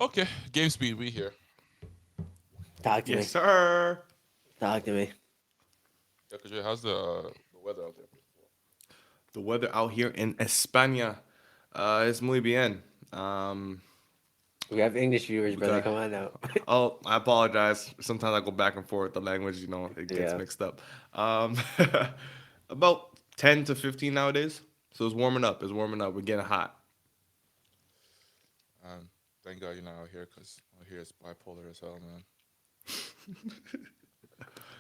Okay, game speed. We here. Talk to Yes, me. sir. Talk to me. Yeah, cause how's the weather out there? The weather out here in España is muy bien. Um, We have English viewers, we brother. got. Come on now. Oh, I apologize. Sometimes I go back and forth. The language, it gets Yeah. mixed up. Um, about 10 to 15 nowadays. So it's warming up. It's warming up. We're getting hot. Um, Thank God you're not out here, cause out here it's bipolar as hell, man.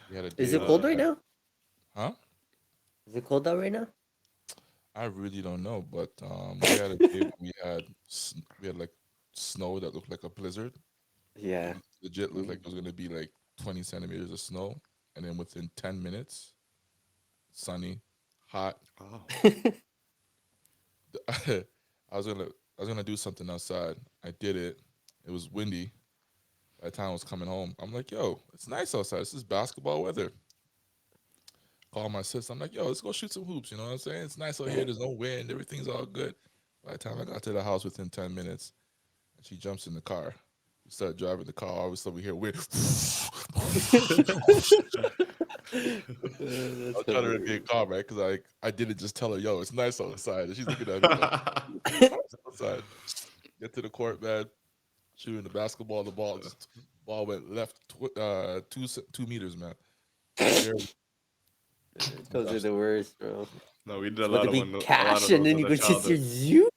We had a Is day it where we cold Uh, right had, now? huh? Is it cold out right now? I really don't know, but we had a day where we had like snow that looked like a blizzard. Yeah. It legit looked like We- it was gonna be like 20 centimeters of snow, and then within 10 minutes, sunny, hot. oh. I was gonna I was gonna do something outside. I did it. It was windy. By the time I was coming home, I'm like, "Yo, it's nice outside. This is basketball weather." Call my sister. I'm like, "Yo, let's go shoot some hoops." You know what I'm saying? It's nice out here. There's no wind. Everything's all good. By the time I got to the house, within 10 minutes, and she jumps in the car. We start driving the car. All of a sudden, we hear wind. I That's was trying to be hilarious. calm, right? Because I didn't just tell her, "Yo, it's nice outside," and she's looking at me like, "Nice outside." Get to the court, man. Shooting the basketball. The ball went left 2 meters, man. Barely Those are touched the worst, bro. No, we did It's about to be a lot cash, of and those then in you the go just your childhood. zoo.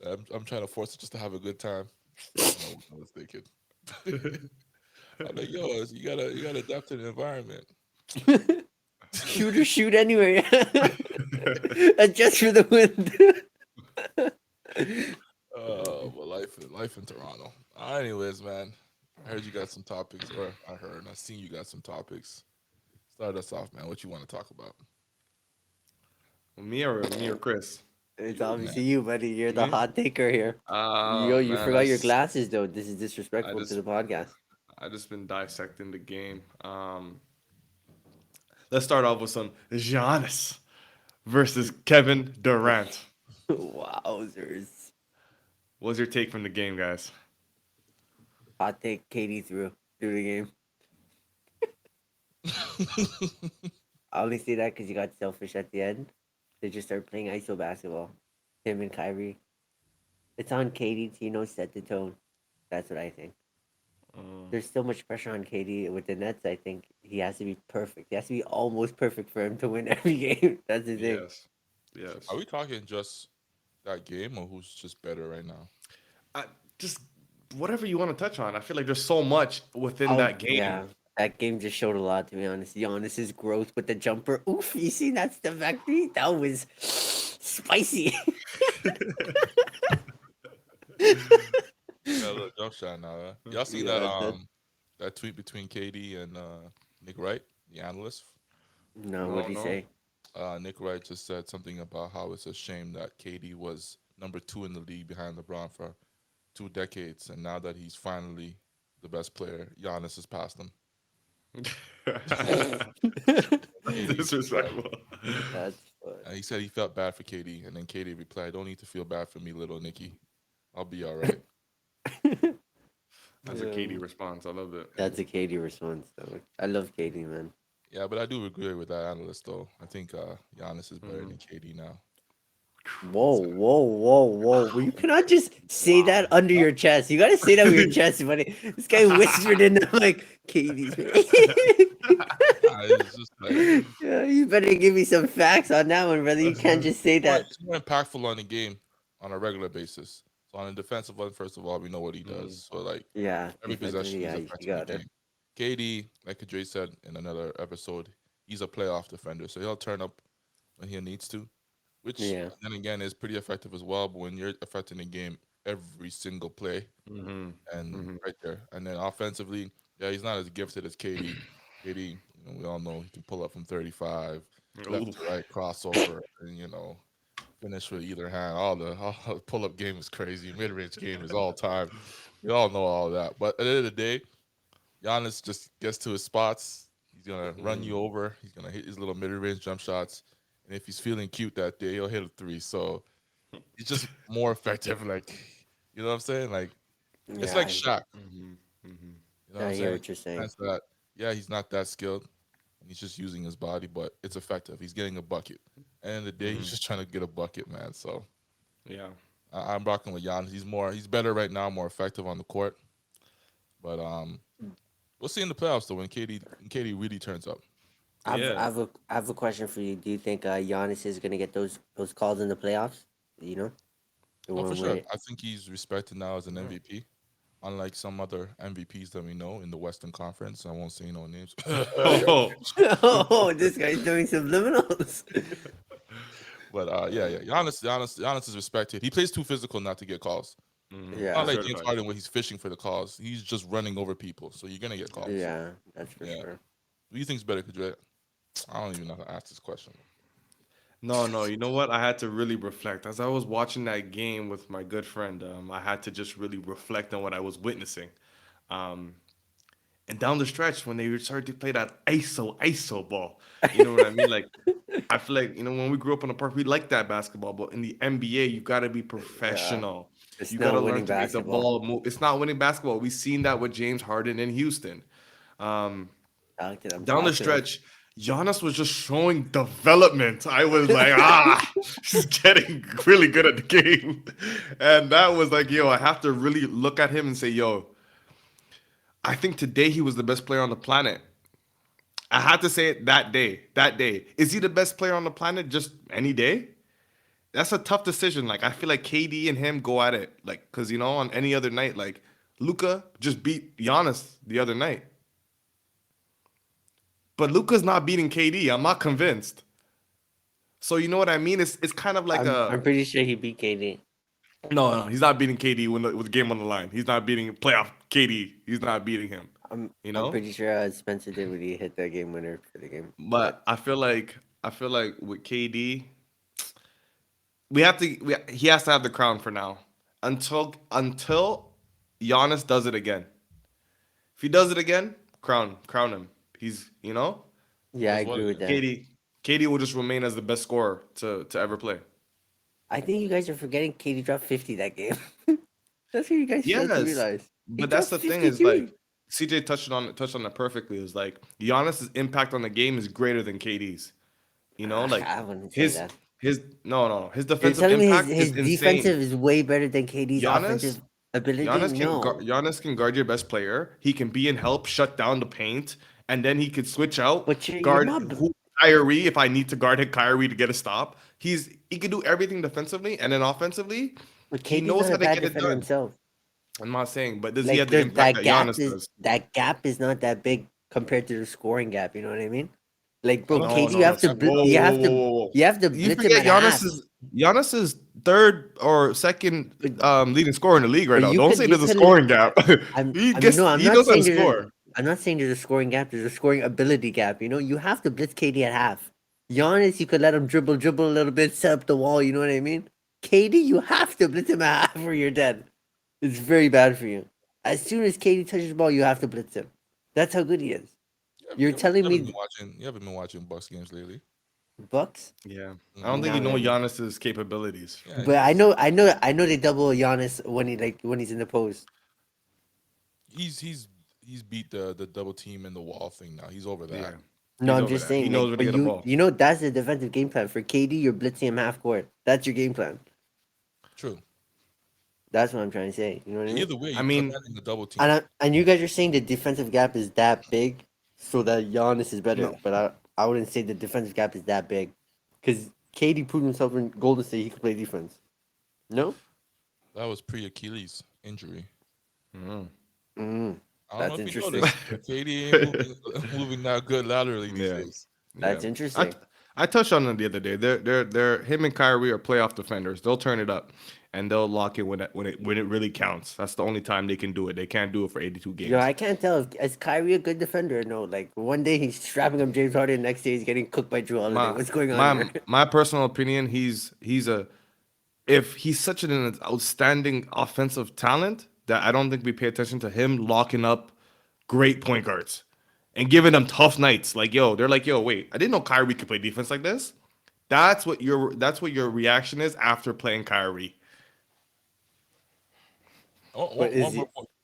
it. I'm trying to force it just to have a good time. I know what I was thinking. I'm like, yo, you gotta adapt to the environment. Shoot or shoot anyway. Adjust for the wind. Well, life in Toronto. Anyways, man, I heard you got some topics, or I seen you got some topics. Start us off, man. What you want to talk about? Me or Chris? It's You, man. obviously you, buddy. You're the Me? hot taker here. Yo, you Man, forgot your glasses, though. This is I disrespectful to just the podcast. I just been dissecting the game. Let's start off with some Giannis versus Kevin Durant. Wowzers. What's your take from the game, guys? Hot take Katie through the game. I only say that because you got selfish at the end. They just started playing ISO basketball. Him and Kyrie. It's on Katie to, set the tone. That's what I think. Uh, There's so much pressure on KD with the Nets. I think he has to be perfect. He has to be almost perfect for him to win every game. That's the thing. yes, yes. Are we talking just that game, or who's just better right now? I just whatever you want to touch on. I feel like there's so much within Oh that game. yeah, that game just showed a lot. To be honest, Giannis's growth with the jumper. Oof, you see that's the victory. That was spicy. Got a little jump shot now. Huh? Y'all seen that Yeah, that. that tweet between KD and Nick Wright, the analyst? No, what No, did he no. say? Nick Wright just said something about how it's a shame that KD was number 2 in the league behind LeBron for 2 decades, and now that he's finally the best player, Giannis has passed him. KD replied, Disrespectful. That's fun. he said he felt bad for KD, and then KD replied, "Don't need to feel bad for me, little Nicky. I'll be all right." That's a Katie Um, response. I love it. that's a Katie response, though. I love Katie, man. Yeah, but I do agree with that analyst though. I think Giannis is better Mhm. than KD now. Whoa, So, whoa, whoa, whoa. Well, you cannot just say Wow. that under your chest. You gotta say that with your chest, buddy. This guy whispered in the like, Katie's. it's just like Yeah, you better give me some facts on that one, brother. You can't just say that. he's more impactful on the game on a regular basis. So on a defensive one, first of all, we know what he Mm. does. So like Yeah, every defensively, possession, he's yeah, you affecting the got it. game. KD, like Dre said in another episode, he's a playoff defender, so he'll turn up when he needs to, which Yeah, then again is pretty effective as well. But when you're affecting the game every single play Mhm. and Mhm. right there, and then offensively, yeah, he's not as gifted as KD. KD, we all know he can pull up from 35, left to Oof. right, crossover, and finish with either hand. All the pull up game is crazy. Mid range game is all time. We all know all that. But at the end of the day, Giannis just gets to his spots. He's gonna run Mhm. you over. He's gonna hit his little mid range jump shots. And if he's feeling cute that day, he'll hit a three. So he's just more effective. Like You know what I'm saying? Like it's Yeah, like Shaq. Hmm. Hmm. You know what I I'm hear saying? what you're saying. Sense that yeah, he's not that skilled and he's just using his body, but it's effective. He's getting a bucket. And in the day, he's Hmm. just trying to get a bucket, man. So Yeah. I'm rocking with Giannis. He's better right now, more effective on the court. But we'll see in the playoffs though when KD really turns up. Yeah. I have a question for you. Do you think Giannis is gonna get those calls in the playoffs? You know, the Oh, for one sure. where I think he's respected now as an MVP, unlike some other MVPs that we know in the Western Conference. I won't say no names. Oh. oh, this guy's doing subliminals. But yeah, yeah. Giannis is respected. He plays too physical not to get calls. Hmm. Not yeah, like James Certified. Harden where he's fishing for the calls. He's just running over people. So you're gonna get calls. yeah, that's for Yeah. sure. Who do you think's better, Kadre? I don't even know how to ask this question. No, no. You know what? I had to really reflect as I was watching that game with my good friend. I had to just really reflect on what I was witnessing. Um, and down the stretch, when they started to play that ISO ball, you know what I mean? Like I feel like when we grew up in the park, we liked that basketball. But in the NBA, you gotta be Yeah, professional. it's You gotta not learn winning to make the basketball. ball move. It's not winning basketball. We've seen that with James Harden in Houston. Um, Talk to them. Down the Talk to them. stretch, Giannis was just showing development. I was like, he's getting really good at the game. And that was like, yo, I have to really look at him and say, yo, I think today he was the best player on the planet. I had to say it that day. That day. Is he the best player on the planet just any day? That's a tough decision. Like, I feel like KD and him go at it. Like, because, on any other night, like, Luca just beat Giannis the other night. But Luca's not beating KD. I'm not convinced. So you know what I mean? It's kind of like I'm pretty sure he beat KD. no, he's not beating KD with the game on the line. He's not beating playoff KD. He's not beating him. You I'm know. pretty sure Spencer did when he hit that game winner for the game. But But I feel like with KD, he has to have the crown for now until Giannis does it again. If he does it again, crown him. He's yeah, I Does what agree with again? that. KD will just remain as the best scorer to ever play. I think you guys are forgetting KD dropped 50 that game. That's what you guys fail to Yes, realize. He but that's dropped the thing is 53. like CJ touched on it perfectly. Is like Giannis's impact on the game is greater than KD's. Like I wouldn't say his that. his no his You're defensive telling me impact is his insane. defensive is way better than KD's Giannis offensive ability? Giannis can No. guard your best player. He can be in help, shut down the paint, and then he could switch out, But you're guard not. who Kyrie if I need to guard him Kyrie to get a stop. He can do everything defensively and then offensively. But He KD's knows not how a to bad get it defender done. himself. I'm not saying, but does he Like have the there's impact that Giannis does? that gap is not that big compared to the scoring gap. You know what I mean? Like, I bro, don't think No, KD, it's no, a no. big gap at all. Whoa. you have to You blitz him forget at half. Giannis is third or second But leading scorer in the league right but now. Don't say you there's a could. scoring gap. No, I'm He not knows how to saying score. there's a scoring gap. There's a scoring ability gap. You know, you have to blitz KD at half. Giannis, you could let him dribble a little bit, set up the wall. You know what I mean? KD, you have to blitz him at half or you're dead. It's very bad for you. As soon as KD touches the ball, you have to blitz him. That's how good he is. You're telling me You haven't been watching Bucks games lately. Bucks? Yeah. I don't think you Hmm. Not know really. Giannis's capabilities. Yeah, But I know they double Giannis when he's in the post. he's he's he's beat the double team and the wall thing now. He's over Yeah. that. No, He's I'm over just that. He saying, like, knows where to but get a ball. you know that's the defensive game plan for KD. You're blitzing him half court. That's your game plan. True. That's what I'm trying to say. You know what I mean? Either way, I you mean, commanding the double team. And you guys are saying the defensive gap is that big, so that Giannis is better. no. But I wouldn't say the defensive gap is that big, because KD proved himself in Golden State. He could play defense. No. That was pre Achilles injury. Mm. Mm, I don't know that's if you interesting. noticed, but KD ain't moving moving that good laterally these Yeah. days. Yeah. That's I interesting. I touched on it the other day. They're him and Kyrie are playoff defenders. They'll turn it up and they'll lock it when it really counts. That's the only time they can do it. They can't do it for 82 Yo, games. I can't tell if is Kyrie a good defender or no. Like one day he's strapping up James Harden, next day he's getting cooked by Drew Holiday. My What's going on here? my personal opinion, he's a if he's such an outstanding offensive talent that I don't think we pay attention to him locking up great point guards and giving them tough nights. Like, yo, they're like, yo, wait, I didn't know Kyrie could play defense like this. That's what your reaction is after playing Kyrie. But is he?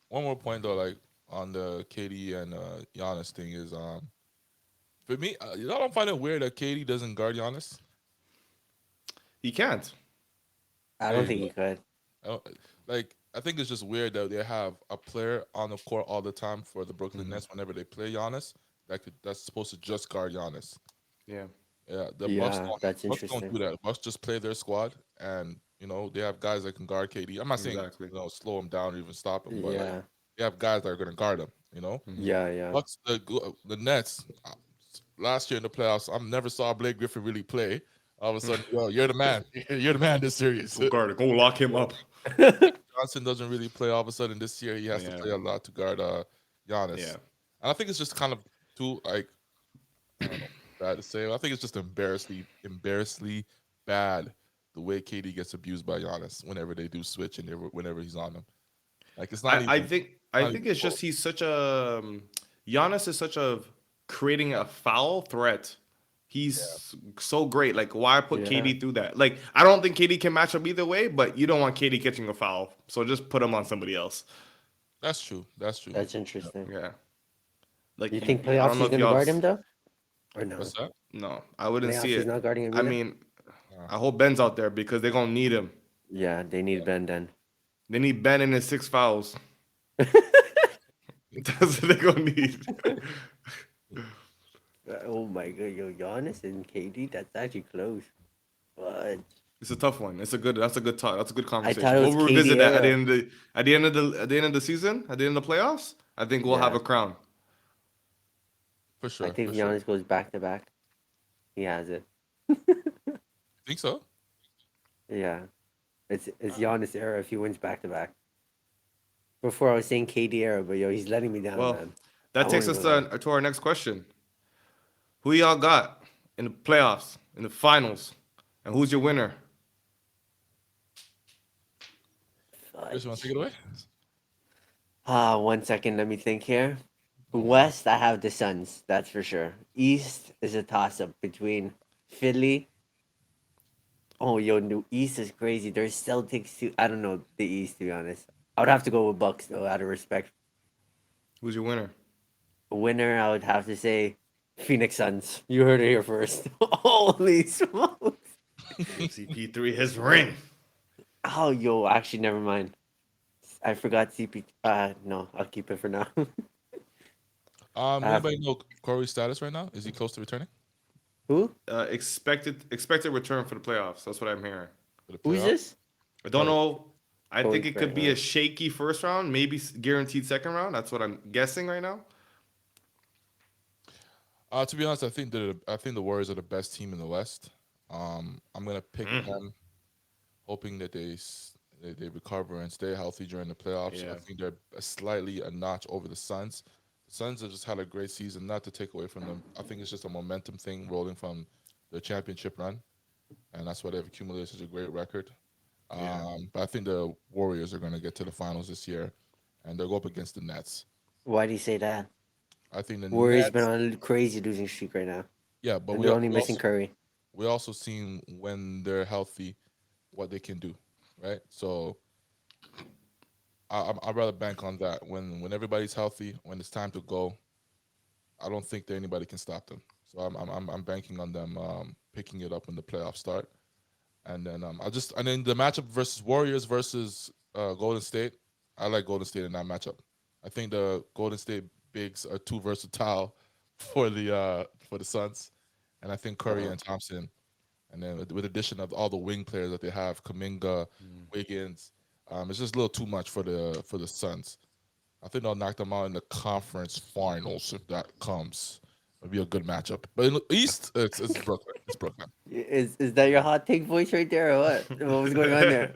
One more point though, like on the KD and Giannis thing is for me, you know, I don't find it weird that KD doesn't guard Giannis. He can't. I There don't you think he go. could. I don't, like I think it's just weird that they have a player on the court all the time for the Brooklyn Hmm. Nets whenever they play Giannis that's supposed to just guard Giannis. Yeah. Yeah, the Yeah, that's Bucks don't interesting. do that. Bucks just play their squad, and you know they have guys that can guard KD. I'm not saying Exactly. slow him down or even stop him, but like Yeah, they have guys that are gonna guard him. You know, Hmm. yeah, yeah, Bucks the Nets last year in the playoffs. I never saw Blake Griffin really play. All of a sudden, yo, you're the man. You're the man this series. Go guard it. Go lock him up. Johnson doesn't really play. All of a sudden, this year he has to Yeah. play a lot to guard Giannis. Yeah. And I think it's just kind of too like I don't know, bad to say. I think it's just embarrassingly bad the way KD gets abused by Giannis whenever they do switch and whenever he's on them. Like it's not I, I even think I not think even it's close. just he's such a Giannis is such a creating a foul threat. Yeah, He's so great. Like why put yeah. KD through that? Like I don't think KD can match up either way, but you don't want KD catching a foul, so just put him on somebody else. that's true. That's true. That's Yeah. interesting. Yeah. Like You think I playoffs don't know he's if gonna y'all guard him though, or no? What's that? no, I wouldn't see Playoffs he's it. not guarding him I either. mean, Uh, I hope Ben's out there because they're gonna need him. Yeah, they need Ben then. They need Ben in his 6 fouls. That's what they're gonna need. Oh my god, yo, Giannis and KD, that's actually close. But It's a tough one. That's a good talk. That's a good I thought it conversation. was We'll KD revisit that era. at the end of the season, at the end of the playoffs. I think we'll have Yeah, a crown. for I sure, think for if sure. Giannis goes back to back, he has it. Think so? Yeah, it's Giannis era if he wins back to back. Before I was saying KD era, but yo, he's letting me down, Well, man. I that won't takes us even lie. to our next question. Who y'all got in the playoffs, in the finals, and who's your winner? Chris, you want to Fudge. take it away? 1 second, let me think here. Mm-hmm. West, I have the Suns, that's for sure. East is a toss up between Philly. Oh, yo, New East is crazy. There's Celtics too. I don't know the East to be honest. I would have to go with Bucks though, out of respect. Who's your winner? Winner, I would have to say Phoenix Suns. You heard it here first. Holy smokes! Give CP3 his ring. Oh, yo, actually, never mind. I forgot CP. No, I'll keep it for now. uh, Anybody know Corey's status right now? Is he close to returning who? Expected return for the playoffs. That's what I'm hearing. for the Who's playoffs? this? I don't Corey. know. I Corey think it could Grant. be a shaky first round, maybe guaranteed second round. That's what I'm guessing right now. To be honest, I think the Warriors are the best team in the West. I'm gonna pick Mm. them, hoping that they recover and stay healthy during the playoffs. I Yeah. think they're slightly a notch over the Suns. The Suns have just had a great season. Not to take away from them, I think it's just a momentum thing rolling from their championship run, and that's why they've accumulated such a great record. Yeah. But I think the Warriors are gonna get to the finals this year, and they'll go up against the Nets. Why do you say that? I think the Warriors been Nets, on a crazy losing streak right now, yeah, but and they're only missing Curry. we also seen when they're healthy what they can do, right? So I'd rather bank on that. When everybody's healthy, when it's time to go, I don't think that anybody can stop them. So I'm banking on them picking it up when the playoffs start, and then and then the matchup versus Warriors versus Golden State. I like Golden State in that matchup. I think the Golden State bigs are too versatile for the Suns, and I think Curry Uh-huh. and Thompson. And then with addition of all the wing players that they have, Kaminga, Wiggins, it's just a little too much for the Suns. I think they'll knock them out in the conference finals if that comes. It'll be a good matchup. But in the East, it's Brooklyn. It's Brooklyn. Is that your hot take voice right there, or what? What was going on there?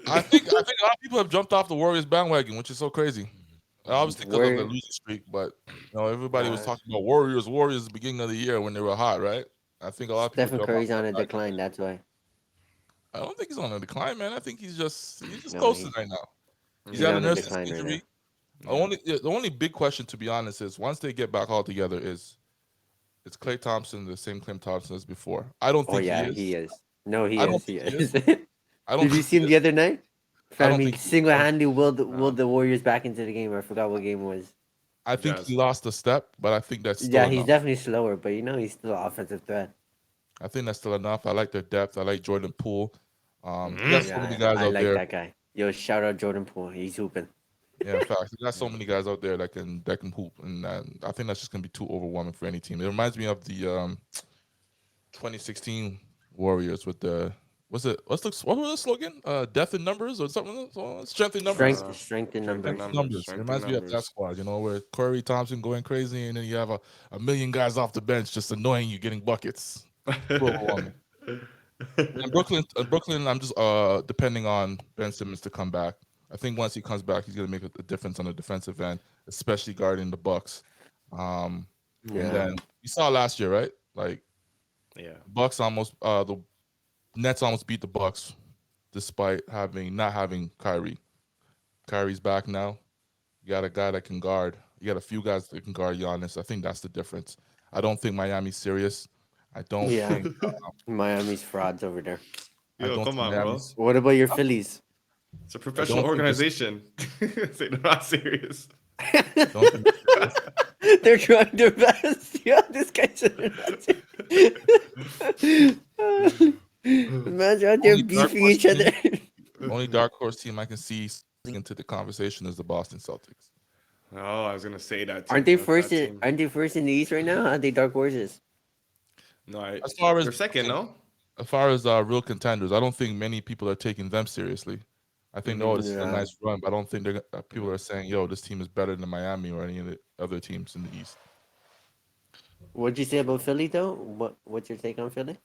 I think a lot of people have jumped off the Warriors bandwagon, which is so crazy. Obviously because of the Where? losing streak, but everybody was Uh, talking about Warriors at the beginning of the year when they were hot, right? I think a lot of people Stephen jump off Curry's on that a back. decline. That's why. I don't think he's on a decline, man. I think he's just No, coasting right now. He's he's had a on a nurse's decline right now. injury. The only big question, to be honest, is once they get back all together, is Clay Thompson the same Clay Thompson as before? I don't Oh think he yeah, he is. is. No, he I don't is. He think he is. is. I don't Did you think see he him the is. other night? I Trying don't to think be he can. single-handedly willed the Warriors back into the game. I forgot what game it was. I think he Jazz. lost a step, but I think that's still Yeah, he's enough. definitely slower, but he's still an offensive threat. I think that's still enough. I like their depth. I like Jordan Poole. He got Mm. so many Yeah, guys I out like there. that guy. Yo, shout out Jordan Poole. He's hooping. Yeah, in fact, he got so many guys out there that can hoop, and I think that's just gonna be too overwhelming for any team. It reminds me of the 2016 Warriors with the what was the slogan? Death in numbers or something? Strength in numbers. Strength in Strength in Strength numbers. in numbers. numbers. It Strength in reminds me of that numbers. squad, where Curry Thompson going crazy, and then you have a million guys off the bench just annoying you, getting buckets. Too overwhelming. Brooklyn, I'm just depending on Ben Simmons to come back. I think once he comes back, he's gonna make a difference on the defensive end, especially guarding the Bucks. Um, and Yeah. then you saw last year, right? Like Yeah. The Nets almost beat the Bucks, despite not having Kyrie. Kyrie's back now. You got a guy that can guard. You got a few guys that can guard Giannis. I think that's the difference. I don't think Miami's serious. I don't Yeah. think. Miami's frauds over there. I Yo, don't come think on, bro. Miami's. What about your Phillies? It's a I professional don't think this. organization. Say they're not serious. I don't think they're serious. They're trying their best. Yeah, this guy's Imagine out there Only dark beefing horse each other. team. Only dark horse team I can see into the conversation is the Boston Celtics. Oh, I was gonna say that too. Aren't they That's first that in team. aren't they first in the East right now? Aren't they dark horses? No, As far as they're second, no? real contenders, I don't think many people are taking them seriously. I think, oh, this is a Yeah. nice run, but I don't think people are saying, yo, this team is better than Miami or any of the other teams in the East. What'd you say about Philly though? What's your take on Philly?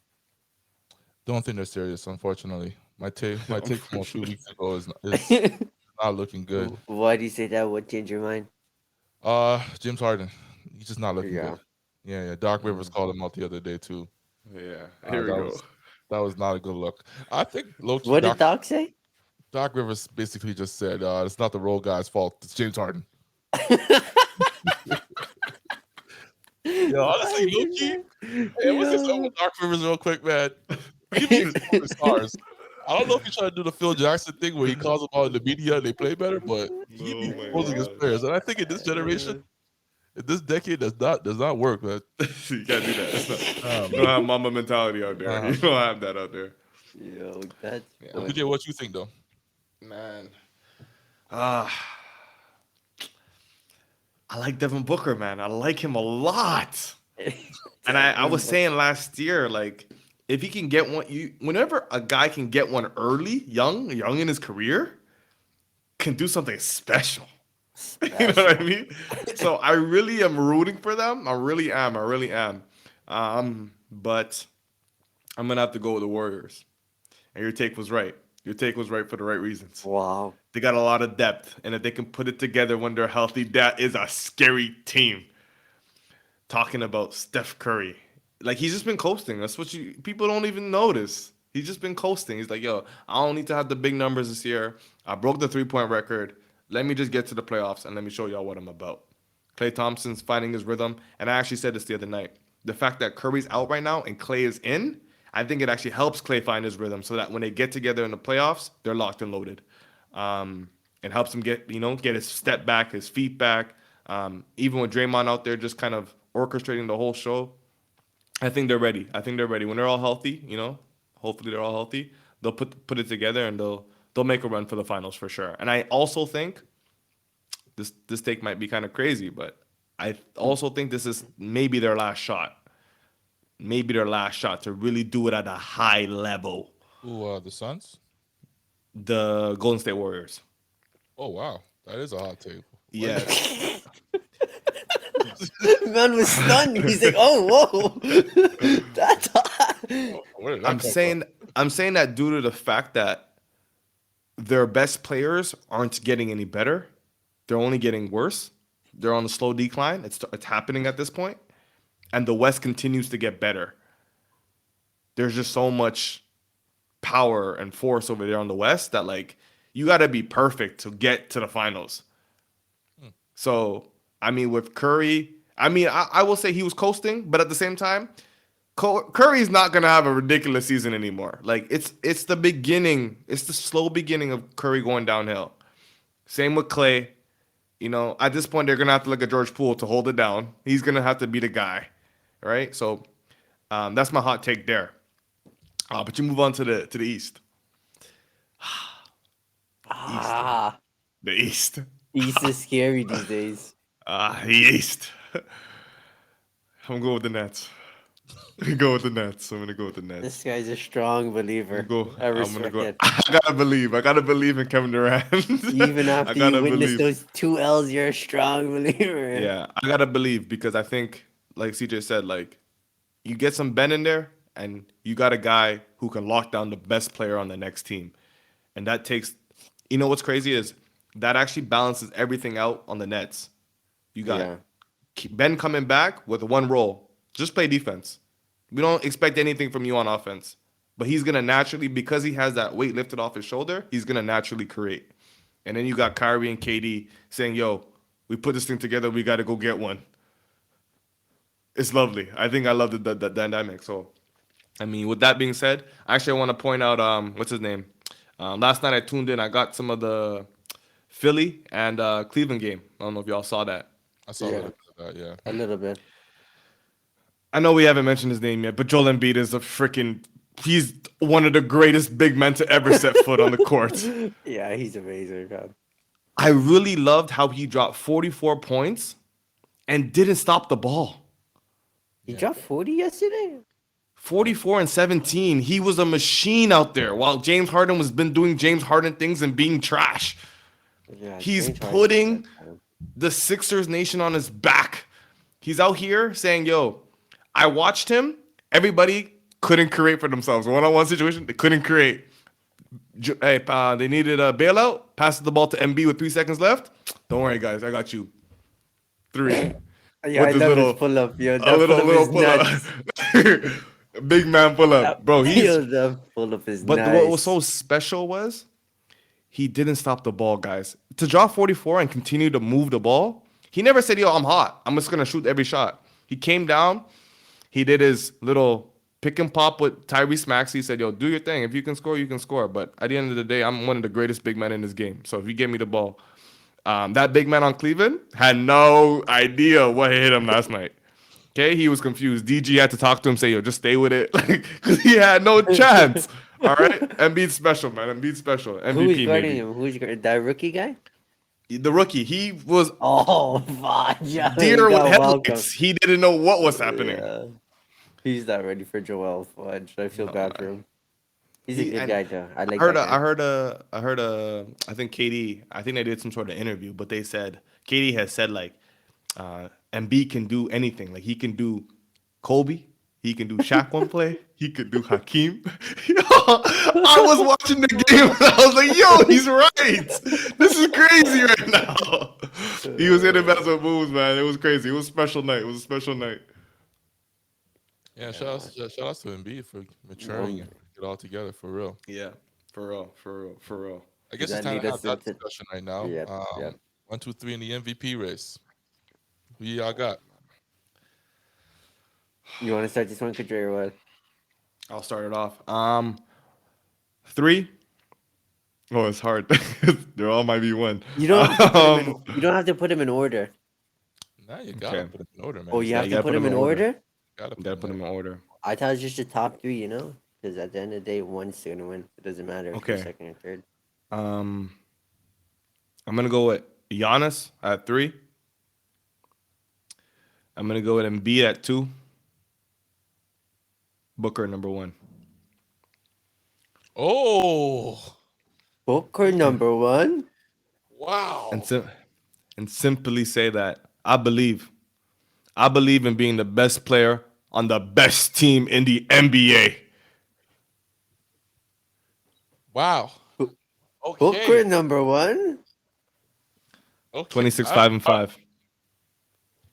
Don't think they're serious, unfortunately. My take from a few weeks ago is not looking good. Why do you say that? What changed your mind? James Harden, he's just not looking Yeah. good. Yeah. Doc Rivers called him out the other day too. Yeah, Uh, here we that go. was that was not a good look. I think Loki What did Doc say? Doc Rivers basically just said it's not the role guy's fault. It's James Harden. Yeah, honestly, Loki. Hey, what's this over Yo. Doc Rivers real quick, man? We be exposing stars. I don't know if he's trying to do the Phil Jackson thing where he calls them out in the media and they play better, but he be Oh my exposing his gosh. players. And I think in this generation, in this decade, does not work, man. You can't do that. That's not, you don't Man. have mama mentality out there. Uh-huh. You don't have that out there. Yo, that's Yeah. Well, funny. BJ, what you think though? Man. Ah, I like Devin Booker, man. I like him a lot. And I was saying last year, like, if he can get one, whenever a guy can get one early, young in his career, can do something special. You know what I mean? So I really am rooting for them. I really am. I really am. But I'm gonna have to go with the Warriors. And your take was right. Your take was right for the right reasons. Wow. They got a lot of depth, and if they can put it together when they're healthy, that is a scary team. Talking about Steph Curry, like he's just been coasting. That's what people don't even notice. He's just been coasting. He's like, yo, I don't need to have the big numbers this year. I broke the 3-point record. Let me just get to the playoffs and let me show y'all what I'm about. Klay Thompson's finding his rhythm, and I actually said this the other night. The fact that Curry's out right now and Klay is in, I think it actually helps Klay find his rhythm so that when they get together in the playoffs, they're locked and loaded. It helps him get his step back, his feet back. Even with Draymond out there just kind of orchestrating the whole show, I think they're ready. I think they're ready. When they're all healthy, hopefully they're all healthy, they'll put it together and they'll make a run for the finals for sure. And I also think this take might be kind of crazy, but I also think this is maybe their last shot. Maybe their last shot to really do it at a high level. Ooh, the Suns. The Golden State Warriors. Oh wow, that is a hot take. Yeah. Man was stunned. He's like, "Oh, whoa, that's hot." Where did that I'm come saying that due to the fact that their best players aren't getting any better, they're only getting worse. They're on a slow decline. It's happening at this point, and the West continues to get better. There's just so much power and force over there on the West that like you got to be perfect to get to the finals. So I mean, with Curry, I mean, I will say he was coasting, but at the same time, Curry's not gonna have a ridiculous season anymore. Like it's the beginning. It's the slow beginning of Curry going downhill. Same with Clay. You know, at this point, they're gonna have to look at George Poole to hold it down. He's gonna have to be the guy, right? So that's my hot take there. But you move on to the East. Ah, The East. East is scary these days. The East. I'm going with the Nets. I'm gonna go with the Nets. I'm gonna go with the Nets. This guy's a strong believer. I I'm gonna respect go. it. I gotta believe. I gotta believe in Kevin Durant. Even I after you gotta witness believe. those 2 L's, you're a strong believer. Yeah, I gotta believe because I think, like CJ said, like you get some Ben in there, and you got a guy who can lock down the best player on the next team, and that takes. You know what's crazy is that actually balances everything out on the Nets. You got Yeah. Ben coming back with one role, just play defense. We don't expect anything from you on offense, but he's gonna naturally because he has that weight lifted off his shoulder. He's gonna naturally create, and then you got Kyrie and KD saying, "Yo, we put this thing together. We got to go get one." It's lovely. I think I love the dynamic. So, I mean, with that being said, actually, I want to point out what's his name. Last night I tuned in. I got some of the Philly and Cleveland game. I don't know if y'all saw that. I saw a Yeah. little bit of that. Yeah. A little bit. I know we haven't mentioned his name yet, but Joel Embiid is a freaking. He's one of the greatest big men to ever set foot on the court. Yeah, he's amazing, man. I really loved how he dropped 44 points and didn't stop the ball. He dropped 40 yesterday? 44 and 17. He was a machine out there while James Harden was been doing James Harden things and being trash. Yeah, He's James Harden putting is that, man. the Sixers nation on his back. He's out here saying, "Yo, I watched him. Everybody couldn't create for themselves. One-on-one situation, they couldn't create. Hey, they needed a bailout. Passed the ball to MB with 3 seconds left. Don't worry, guys. I got you. 3. Yeah, I With his love little- his pull-up, yo. A That little pull-up is pull nuts. up. Big man pull up. Bro, he's Yo, that pull-up is But nice. what was so special was he didn't stop the ball, guys. To draw 44 and continue to move the ball, he never said, "Yo, I'm hot. I'm just gonna shoot every shot." He came down, he did his little pick and pop with Tyrese Maxey. He said, "Yo, do your thing. If you can score, you can score." But at the end of the day, I'm one of the greatest big men in this game. So if you give me the ball, that big man on Cleveland had no idea what hit him last night. Okay, he was confused. DG had to talk to him, say, "Yo, just stay with it," because he had no chance. All right, Embiid's special, man. Embiid's special. Who is MVP guarding maybe. him? Who's guarding that rookie guy? The rookie, he was Oh, fudge. Yeah, deer he with got welcome. headlights. He didn't know what was happening. Yeah. He's not ready for Joel Fudge. I feel bad for him. He's a good and guy, though. I like I heard, that guy. I heard, I think KD, I think they did some sort of interview, but they said KD has said like, Embiid can do anything. Like he can do Kobe, he can do Shaq one play, he could do Hakeem. Yo, I was watching the game and I was like, "Yo, he's right. This is crazy right now." He was hitting massive moves, man. It was crazy. It was a special night. It was a special night. Yeah. Shout out to Embiid for maturing and putting it all together for real. Yeah, for real, for real, for real. I guess Does it's that time lead to us have that into- discussion right now. Yep, yep. 1, 2, 3 in the MVP race. Who y'all got? You want to start this one, Kadri, or what? I'll start it off. 3. Oh, it's hard. They're all might be one. You don't have to put him in, you don't have to put him in order. Now you gotta Okay. put it in order, man. Oh, you Yeah, have you to gotta put him in order? Gotta put them in order. I thought it was just the top 3, you know? Because at the end of the day, one's going to win. It doesn't matter if you're Okay. second or third. I'm gonna go with Giannis at 3. I'm gonna go with Embiid at 2. Booker number 1. Oh, Booker number 1? wow. And simply say that I believe in being the best player on the best team in the NBA. Wow. Booker Okay. number 1? Okay. 26, 5 and 5.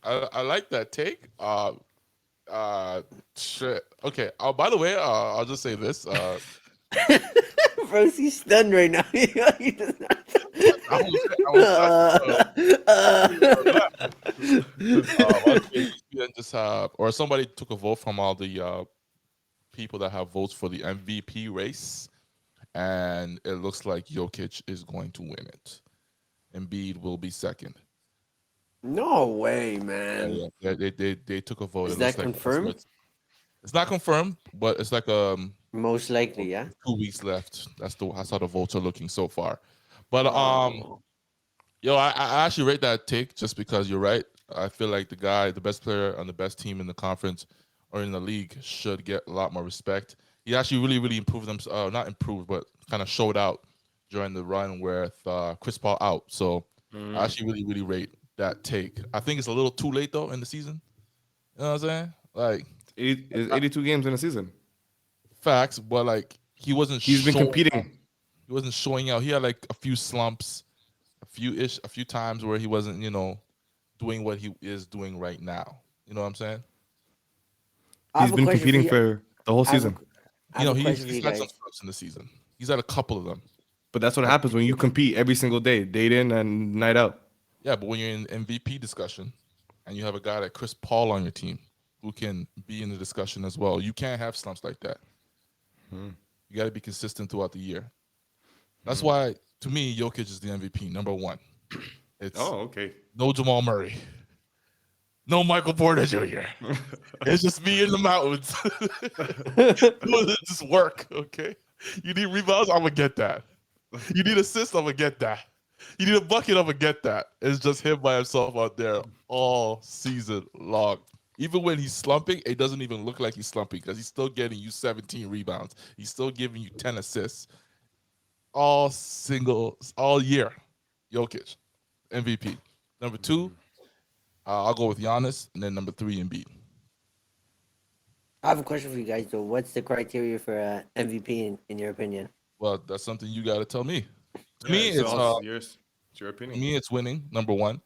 I like that take. Shit. Okay. By the way, I'll just say this. Bro, he's stunned right now. He does not- I was just have, or somebody took a vote from all the people that have votes for the MVP race, and it looks like Jokic is going to win it. Embiid will be second. No way, Yeah, man. yeah. They took a vote. Is It looks that like that's confirmed? what it's not confirmed, but it's like Most likely, yeah. 2 weeks left. That's how the votes are looking so far. But Oh, yo, I actually rate that take just because you're right. I feel like the best player on the best team in the conference or in the league, should get a lot more respect. He actually really improved them. Not improved, but kind of showed out during the run with Chris Paul out. So I Mm. actually really rate that take. I think it's a little too late though in the season. You know what I'm saying? Like It's 82 games in a season. facts, but like He's been competing. he wasn't showing out. He had like a few slumps, a few times where he wasn't, doing what he is doing right now. You know what I'm saying? I He's have a been question for competing you. for the whole I have a, season. I have a He's question for he's you had some guys. slumps in the season. He's had a couple of them. But that's what happens when you compete every single day, day in and night out. Yeah, but when you're in MVP discussion and you have a guy like Chris Paul on your team who can be in the discussion as well, you can't have slumps like that. You got to be consistent throughout the year. That's why, to me, Jokic is the MVP, number one. It's Oh, okay. no Jamal Murray, no Michael Porter Jr. It's just me in the mountains. Doing this work, okay? You need rebounds, I'm gonna get that. You need assists, I'm gonna get that. You need a bucket, I'm gonna get that. It's just him by himself out there all season long. Even when he's slumping, it doesn't even look like he's slumping because he's still getting you 17 rebounds. He's still giving you 10 assists all year. Jokic, MVP. Number two, I'll go with Giannis, and then number three, Embiid. I have a question for you guys though. What's the criteria for MVP in your opinion? Well, that's something you got to tell me. To Yeah, me, it's it's all yours. It's your to opinion. me it's winning, number one,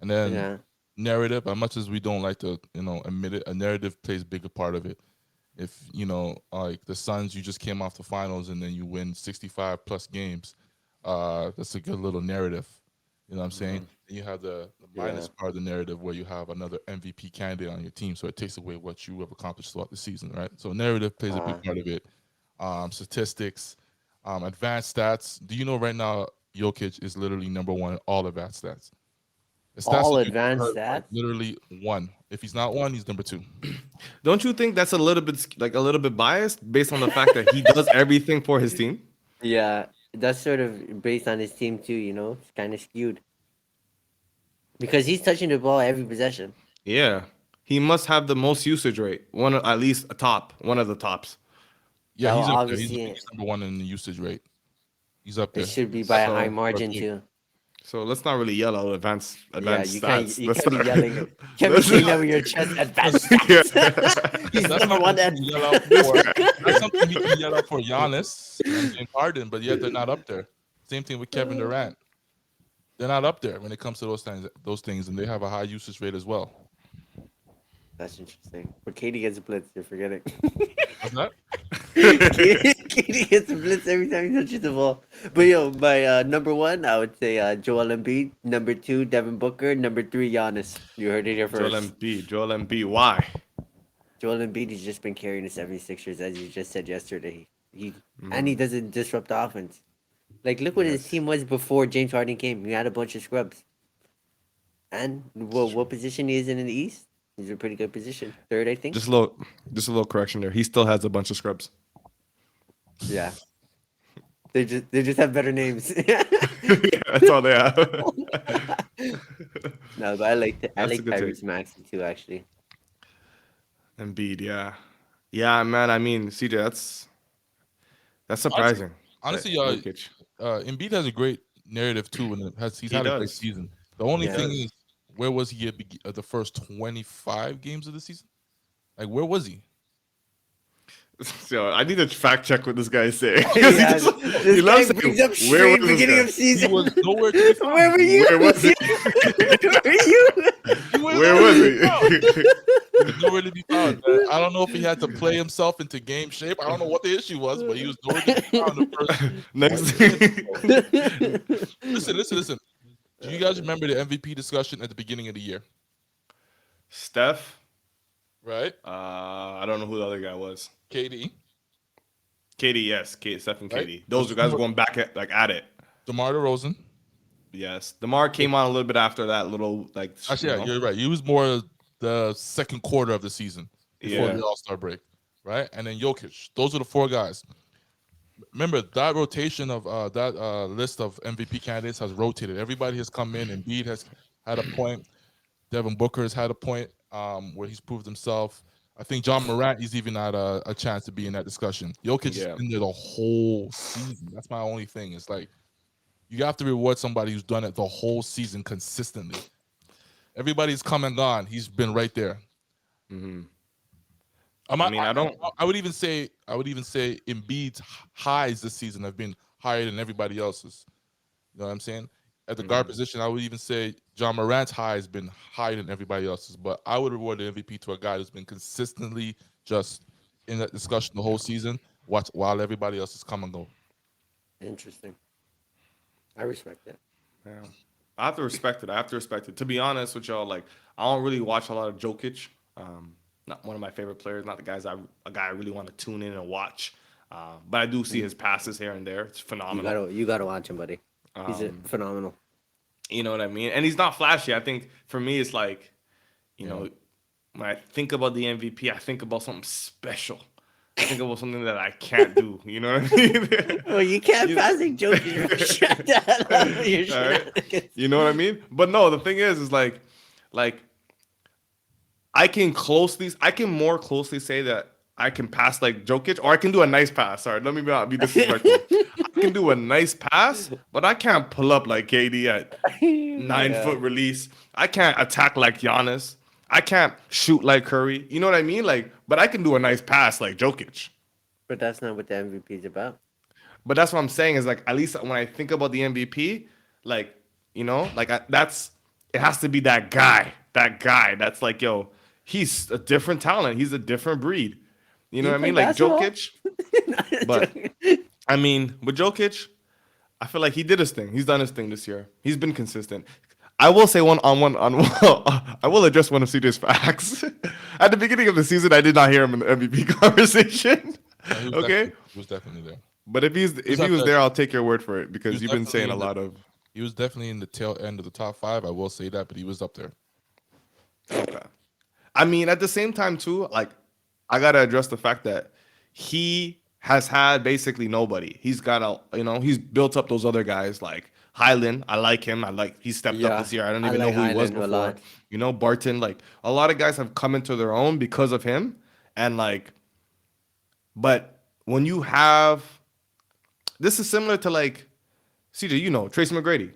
and then Yeah. narrative. As much as we don't like to, admit it, a narrative plays a bigger part of it. If like the Suns, you just came off the finals and then you win 65 plus games, that's a good little narrative. You know what I'm saying? And you have the minus Yeah. part of the narrative where you have another MVP candidate on your team, so it takes away what you have accomplished throughout the season, right? So narrative plays a big Uh, part of it. Statistics, advanced stats. Do you know right now Jokic is literally number one in all advanced stats? The stats all that you advanced heard are stats. literally one. If he's not one, he's number two. Don't you think that's a little bit a little bit biased based on the fact that he does everything for his team? Yeah, that's sort of based on his team too. It's kind of skewed because he's touching the ball every possession. Yeah. He must have the most usage rate. At least a top, one of the tops. Yeah, That will he's up there. I think obviously he's number one in the usage rate. He's up it there. should be by a Second high So for a margin big. too. so let's not really yell out Yeah, advanced you can't stats. you Let's can't be not- yelling. You can't be let's saying not- that with your chest. Advanced Yeah. stats. He's That's number not one something at you yell out for. That's something he can yell out for Giannis and James Harden, but yet they're not up there. Same thing with Kevin Durant. They're not up there when it comes to those things, and they have a high usage rate as well. That's interesting. But Katie gets a blitz. You're forgetting. What's that? Katie gets a blitz every time he touches the ball. But yo, my number one, I would say Joel Embiid. Number two, Devin Booker. Number three, Giannis. You heard it here Joel first. Embiid. Joel Embiid. Why? Joel Embiid has just been carrying the 76ers, as you just said yesterday. And he doesn't disrupt the offense. Like, look what his Yes. team was before James Harden came. He had a bunch of scrubs. And what position he is in the East? He's in a pretty good position. Third, I think. Just a little correction there. He still has a bunch of scrubs. Yeah. They just have better names. Yeah, that's all they have. No, but I like That's a good Tyrese take. Maxey too, actually. Embiid, yeah. Yeah, man. I mean, CJ, that's Honestly, surprising. That honestly, Jokic. Embiid has a great narrative too, and he's He had a great does. season. The only He Yeah. thing does. is, where was he at the first 25 games of the season? Like, where was he? So I need to fact check what this guy is saying. 'Cause Yeah, he this loves guy saying, brings up where straight was this beginning guy? of He season. was nowhere to be found. Where were you? Where was he? Where were you? He was Where nowhere was to be found. he? He was nowhere to be found. Man. I don't know if he had to play himself into game shape. I don't know what the issue was, but he was nowhere to be found the first Next 20 minutes. Listen. Do you guys remember the MVP discussion at the beginning of the year? Steph, right? I don't know who the other guy was. KD, KD, yes, Steph and right? KD. So Those guys were going back at it. DeMar DeRozan. Yes, Demar came on a little bit after that little Actually, yeah, you're right. He was more the second quarter of the season before Yeah. the All Star break, right? And then Jokic. Those are the four guys. Remember that rotation of that list of MVP candidates has rotated. Everybody has come in. Embiid has had a point. Devin Booker has had a point where he's proved himself. I think John Morant is even had a chance to be in that discussion. Jokic has Yeah. been there the whole season. That's my only thing. It's like you have to reward somebody who's done it the whole season consistently. Everybody's come and gone. He's been right there. Hmm. I'm, I I, mean, I don't. I would even say Embiid's highs this season have been higher than everybody else's. You know what I'm saying? At the guard position, I would even say John Morant's high has been higher than everybody else's. But I would reward the MVP to a guy who's been consistently just in that discussion the whole season, while everybody else is come and go. Interesting. I respect that. Yeah. I have to respect it. I have to respect it. To be honest with y'all, like I don't really watch a lot of Jokic. Not one of my favorite players. Not a guy I really want to tune in and watch. But I do see his passes here and there. It's phenomenal. You gotta watch him, buddy. He's phenomenal. You know what I mean? And he's not flashy. I think for me, it's like, you know, when I think about the MVP, I think about something special. I think about something that I can't do. You know what I mean? Well, you can't passing Jokic. Shut that up. Your shenanigans. You know what I mean? But no, the thing is like I can more closely say that I can pass like Jokic, or I can do a nice pass. Sorry, let me not be disrespectful. I can do a nice pass, but I can't pull up like KD at 9 foot release. I can't attack like Giannis. I can't shoot like Curry. You know what I mean? Like, but I can do a nice pass like Jokic. But that's not what the MVP is about. But that's what I'm saying is like at least when I think about the MVP, like that's it has to be that guy. That guy that's like yo, he's a different talent. He's a different breed. You know what I mean? Like Jokic. But I mean, with Jokic, I feel like he did his thing. He's done his thing this year. He's been consistent. I will say I will address one of CJ's facts. At the beginning of the season, I did not hear him in the MVP conversation. Okay, He was definitely there. but if he was there, I'll take your word for it because you've been saying a lot of. He was definitely in the tail end of the top 5. I will say that, but he was up there. Okay. I mean, at the same time too, like I gotta address the fact that he has had basically nobody. He's got he's built up those other guys like Highland. I like him. He stepped up this year. I don't even know who he was before. You know, Barton. Like a lot of guys have come into their own because of him, and like, but when you have, this is similar to like, CJ, Tracy McGrady.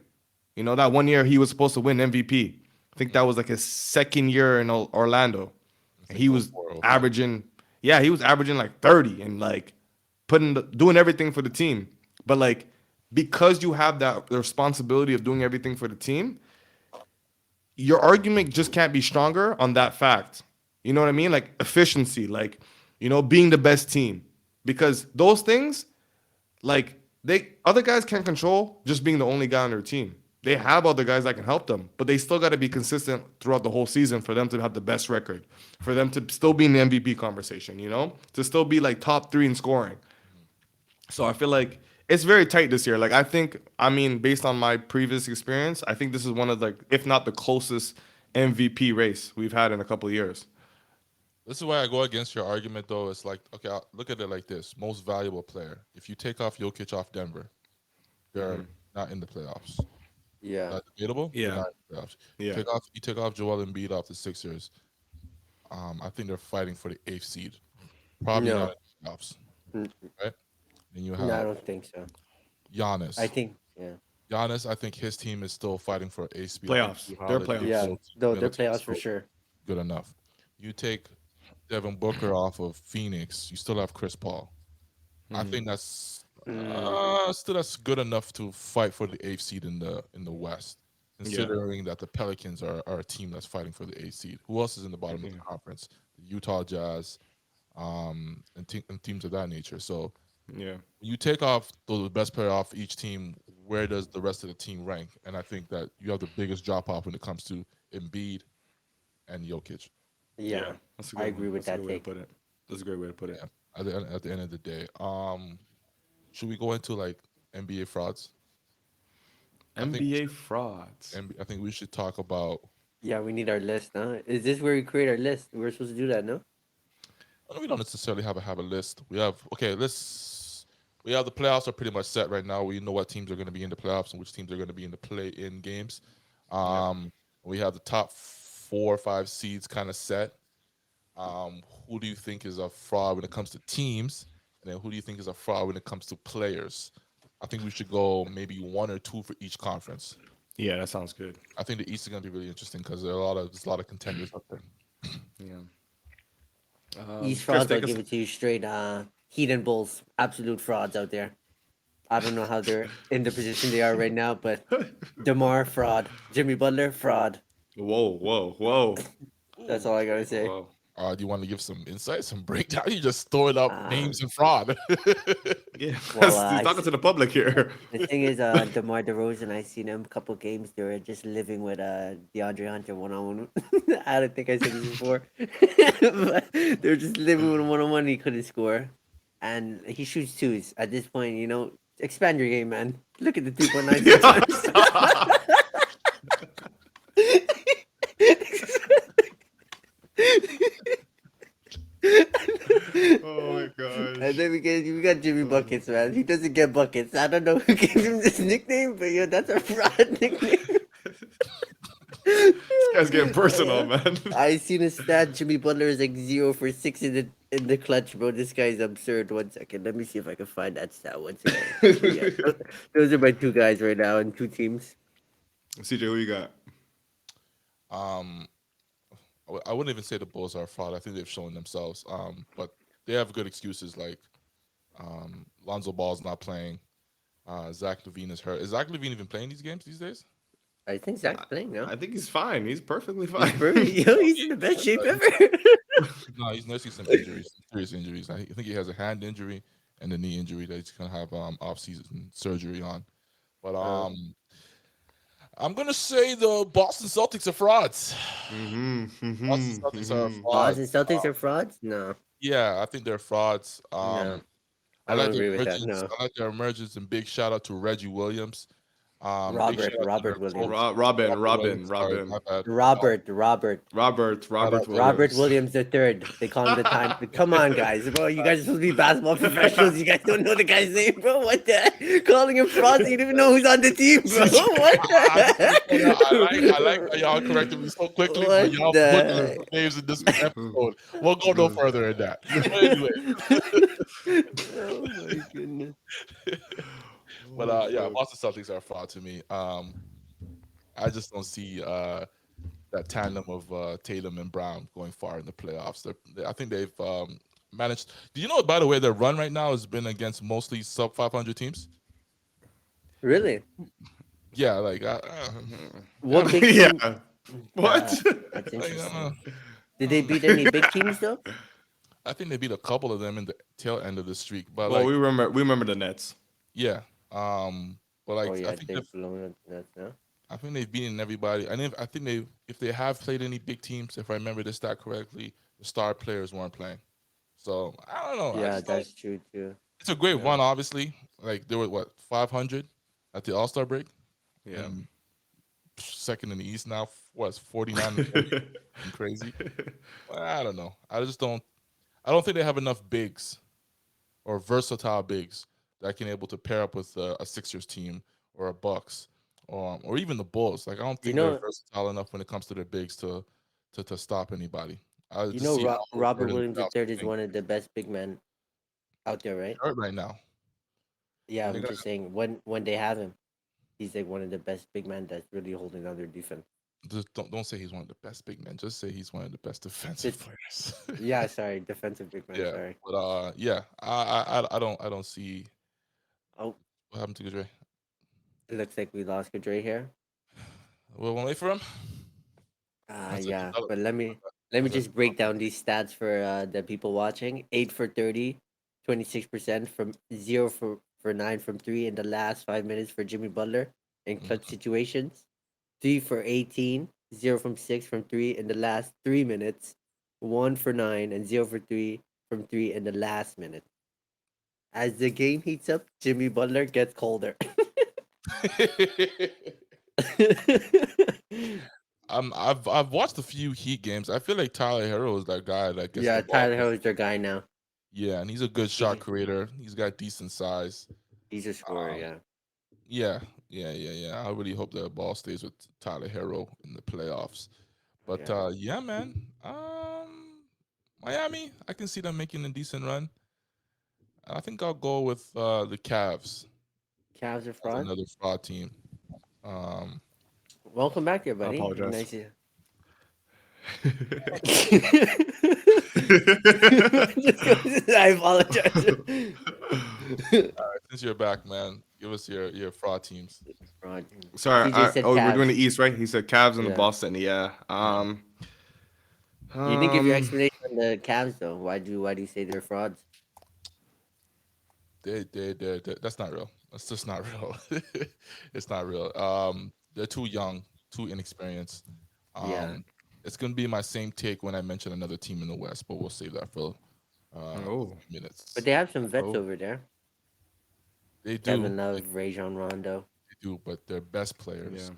You know that one year he was supposed to win MVP. I think that was like his second year in Orlando. And he was averaging, he was averaging like 30 and like doing everything for the team. But like, because you have that responsibility of doing everything for the team, your argument just can't be stronger on that fact. You know what I mean? Like efficiency, like, being the best team. Because those things, like, other guys can't control just being the only guy on their team. They have other guys that can help them, but they still got to be consistent throughout the whole season for them to have the best record, for them to still be in the MVP conversation, to still be like top 3 in scoring. So I feel like it's very tight this year. Like based on my previous experience, I think this is one of the, if not the closest MVP race we've had in a couple of years. This is why I go against your argument, though. It's like, okay, I'll look at it like this: most valuable player. If you take off Jokic off Denver, they're not in the playoffs. Yeah. Not debatable. Yeah. They're not in the playoffs. Yeah. You take off Joel Embiid off the Sixers. I think they're fighting for the 8th seed. Probably not in the playoffs, right? And you have No, I don't think so. Giannis. I think Giannis, I think his team is still fighting for 8th seed. Playoffs. They're playoffs. Yeah, they're playoffs for sure. Good enough. You take Devin Booker off of Phoenix, you still have Chris Paul. I think that's good enough to fight for the 8th seed in the West, considering that the Pelicans are a team that's fighting for the 8th seed. Who else is in the bottom of the conference? The Utah Jazz, and teams of that nature. So you take off the best player off each team, where does the rest of the team rank? And I think that you have the biggest drop off when it comes to Embiid and Jokic. Yeah, Yeah, that's a I good one. agree with That's a that good way to take. put it. That's a great way to put it. Yeah. At the end of the day, should we go into like NBA frauds? I think we NBA should. frauds. I think we should talk about. Yeah, we need our list, huh? Is this where we create our list? We're supposed to do that, no? We don't necessarily have a list. We have okay. We have the playoffs are pretty much set right now. We know what teams are going to be in the playoffs and which teams are going to be in the play-in games. Yep. We have the top 4 or 5 seeds kind of set. Who do you think is a fraud when it comes to teams, and then who do you think is a fraud when it comes to players? I think we should go maybe 1 or 2 for each conference. Yeah, that sounds good. I think the East is going to be really interesting because there's a lot of contenders up there. Yeah. East Chris, frauds, I'll take us. give it to you straight. Heat and Bulls, absolute frauds out there. I don't know how they're in the position they are right now, but DeMar fraud, Jimmy Butler fraud. Whoa, whoa, whoa, That's Ooh. all I gotta say. whoa. Do you want to give some insight, some breakdown? You just throwing up Uh, names and fraud. Yeah, well, he's talking to the public here. the thing is, DeMar DeRozan, I seen him a couple games. They were just living with DeAndre Hunter one on one. I don't think I said this before, but they were just living with him one on one. He couldn't score, and he shoots twos. At this point, expand your game, man. Look at the 3.9 Yeah. sometimes. Oh my And gosh. then we got Jimmy Buckets, man. He doesn't get buckets. I don't know who gave him this nickname, but that's a fraud nickname. This guy's getting personal, man. I seen a stat. Jimmy Butler is like 0 for 6 in the clutch, bro. This guy's absurd. 1 second, let me see if I can find that stat. 1 second. But yeah, those are my two guys right now and two teams. CJ, who you got? um, I wouldn't even say the Bulls are a fraud. I think they've shown themselves. But they have good excuses like Lonzo Ball's not playing. Zach Levine is hurt. Is Zach Levine even playing these games these days? I think Zach's playing now. I think he's fine. He's perfectly He's fine. perfect. Yo, he's in the best shape ever. No, he's nursing some injuries, serious injuries. I think he has a hand injury and a knee injury that he's gonna have off season surgery on. But Uh, I'm gonna say the Boston Celtics are frauds. Mm-hmm. Boston Mm-hmm. Celtics are Mm-hmm. frauds. Boston Celtics are frauds? No, Yeah, I think they're frauds. no, I I don't like their agree with that. emergence. No, I like their emergence, and big shout out to Reggie Williams. Big shout out to their Robert coach, Williams. Robin, Robert Williams. Sorry, Robin, my bad. Shout Robert out to him. Robert Williams. Williams the third. They call him the time. Come on, guys, bro. You guys are supposed to be basketball professionals. You guys don't know the guy's name, bro. What the heck? Calling him frauds. You don't even know who's on the team, bro. What I like how y'all corrected me so the? quickly, but What y'all butchered the? the names in this episode. We'll go no further in that. But anyway, Oh my goodness. but Oh, yeah, fuck. Boston Celtics are a fraud to me. I just don't see that tandem of Tatum and Brown going far in the playoffs. I think they've managed. Do you know, by the way, their run right now has been against mostly sub 500 teams? Really? Yeah, like I What don't big team? Yeah. What? Uh, that's like, interesting. Did they beat any big teams though? I think they beat a couple of them in the tail end of the streak, but Well, like we remember the Nets. yeah, but Oh like yeah, they've blown up the Nets now. I think they've beaten everybody. And I think if they have played any big teams, if I remember this stat correctly, the star players weren't playing. So I don't know. I Yeah, just don't. that's true too. It's a great Yeah. run, obviously. Like they were what 500 at the All Star break, Yeah. and second in the East now. What's 49 and 40? And crazy. I don't know. I just don't. I don't think they have enough bigs or versatile bigs that can able to pair up with a Sixers team or a Bucks or even the Bulls. Like I don't You think they're know, versatile enough when it comes to their bigs to stop anybody. I you just know, see Al Robert Horford in the Williams playoffs III is thing. one of the best big men out there, right? Hurt right now. Yeah, And they're I'm gonna just saying when they have him, he's like one of the best big men that's really holding down their defense. just don't say he's one of the best big men. Just say he's one of the best defensive Just players. yeah, sorry, defensive big man. Yeah, Sorry. but yeah, I don't see Oh, what happened to Dre. it looks like we lost Kadre here. We'll wait for him. That's a Yeah, develop. but let me That's a just break down these stats for the people watching. 8 for 30, 26% from 0 for 9 from three in the last 5 minutes for Jimmy Butler in clutch mhm. situations. 3 for 18, 0 from 6 from three in the last 3 minutes. 1 for 9 and 0 for 3 from three in the last minute. As the game heats up, Jimmy Butler gets colder. I've watched a few Heat games. I feel like Tyler Hero is that guy that gets Yeah, the ball. Tyler Hero is their guy now. Yeah, and he's a good shot He, creator. He's got decent size. he's a scorer, Um, yeah. yeah, yeah. I really hope the ball stays with Tyler Hero in the playoffs. But Yeah. yeah, man. Miami, I can see them making a decent run. I think I'll go with the Cavs Cavs are as fraud. another fraud team. Um, Welcome back here, I buddy. apologize. Nice. I apologize. since you're back, man, give us your fraud teams. Fraud. Sorry. CJ said Oh, we're doing Cavs. the East, right? He said Cavs and the Yeah. Boston. Yeah. Yeah, You didn't give your Um. explanation on the Cavs though. Why do you say they're frauds? that's not real. That's just not real. It's not real. They're too young, too inexperienced. Yeah. Um, it's gonna be my same take when I mention another team in the West, but we'll save that for Oh. But minutes. they have some vets Oh. over there. They do, Kevin Love, Rajon Rondo. they do, but their best Yeah. players,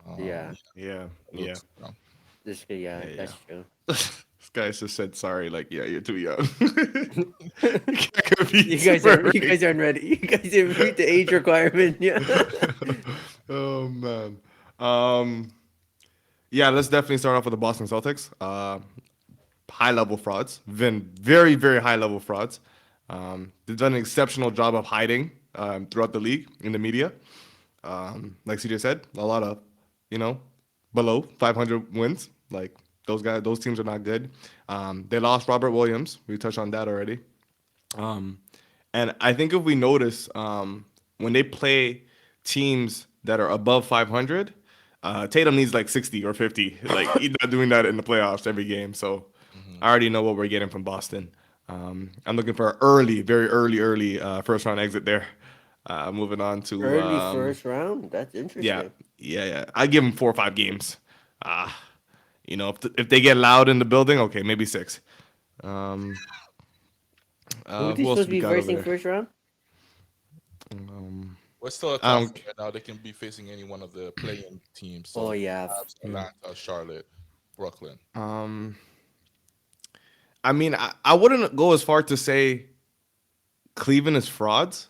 Yeah. Yeah. a little Yeah. too young. Yeah, Yeah. Yeah. that's true. This guy just said sorry. Like, yeah, you're too young. You can't compete You super early. guys aren't ready. You guys didn't meet the age requirement. Yeah. Oh man. Um. Yeah. Let's definitely start off with the Boston Celtics. High level frauds. Been very, very high level frauds. They've done an exceptional job of hiding throughout the league in the media. Like CJ said, a lot of, you know, below 500 wins. Like those guys, those teams are not good. They lost Robert Williams. We touched on that already. And I think if we notice, when they play teams that are above 500, Tatum needs like 60 or 50. Like he's not doing that in the playoffs every game. So Hmm. I already know what we're getting from Boston. I'm looking for an early, very early first round exit there. Moving on to Early first round. That's yeah, interesting. yeah. I give them 4 or 5 games. Uh, if they get loud in the building, okay, maybe 6. Um, Who they who else supposed do to we be got over facing there? first round? We're still a I toss don't. right now. They can be facing any one of the playing teams. Oh So yeah. Cavs, Atlanta, Charlotte, Brooklyn. Um, I mean, I wouldn't go as far to say Cleveland is frauds.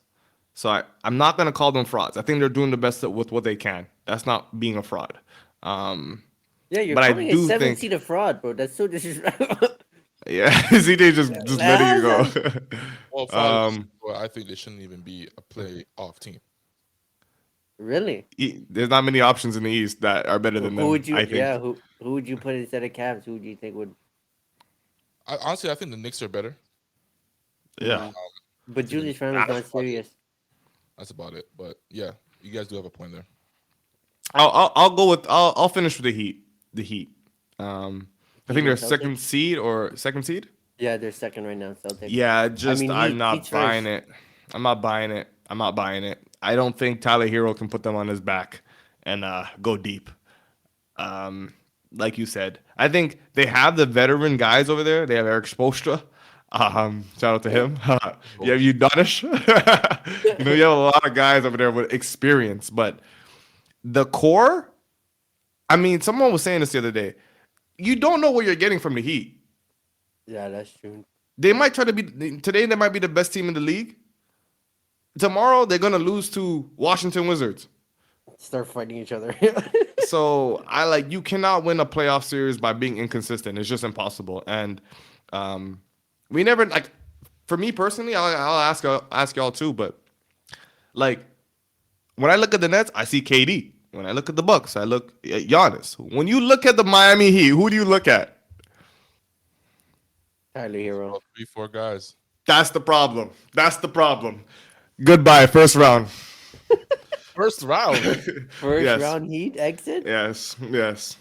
So I'm not gonna call them frauds. I think they're doing the best with what they can. That's not being a fraud. Um, Yeah, you're but I calling a do seven think, seed a fraud, bro. That's so disrespectful. yeah, ZJ just letting it go. Well, fraud is um, well, I think they shouldn't even be a playoff team. Really? there's not many options in the East that are better than Who them. would you? I Yeah, think. who would you put instead of Cavs? Who do you think would? Honestly, I think the Knicks are better. Yeah. Mm. But I think Julius the Randle's I, not serious. that's about it. But yeah, you guys do have a point there. I'll go with I'll finish with the Heat. The Heat. Um, I Heat think and they're second Celtics. seed or second seed. Yeah, they're second right now. Celtics. Yeah, I just mean, I'm Heat's not buying first. it. I'm not buying it. I'm not buying it. I don't think Tyler Hero can put them on his back and go deep. Um, like you said, I think they have the veteran guys over there. They have Eric Spoelstra. Shout out to him. You have Udonis. You have a lot of guys over there with experience, but the core. I mean, someone was saying this the other day. You don't know what you're getting from the Heat. Yeah, that's true. They might try to be today. They might be the best team in the league. Tomorrow they're gonna lose to Washington Wizards. Start fighting each other. So I like you cannot win a playoff series by being inconsistent. It's just impossible. And we never like for me personally, I'll ask y'all too, but like when I look at the Nets, I see KD. When I look at the Bucks, I look at Giannis. When you look at the Miami Heat, who do you look at? Tyler Hero. About 3, 4 guys. That's the problem. That's the problem. Goodbye, first round. First round. First Yes. round Heat exit. Yes.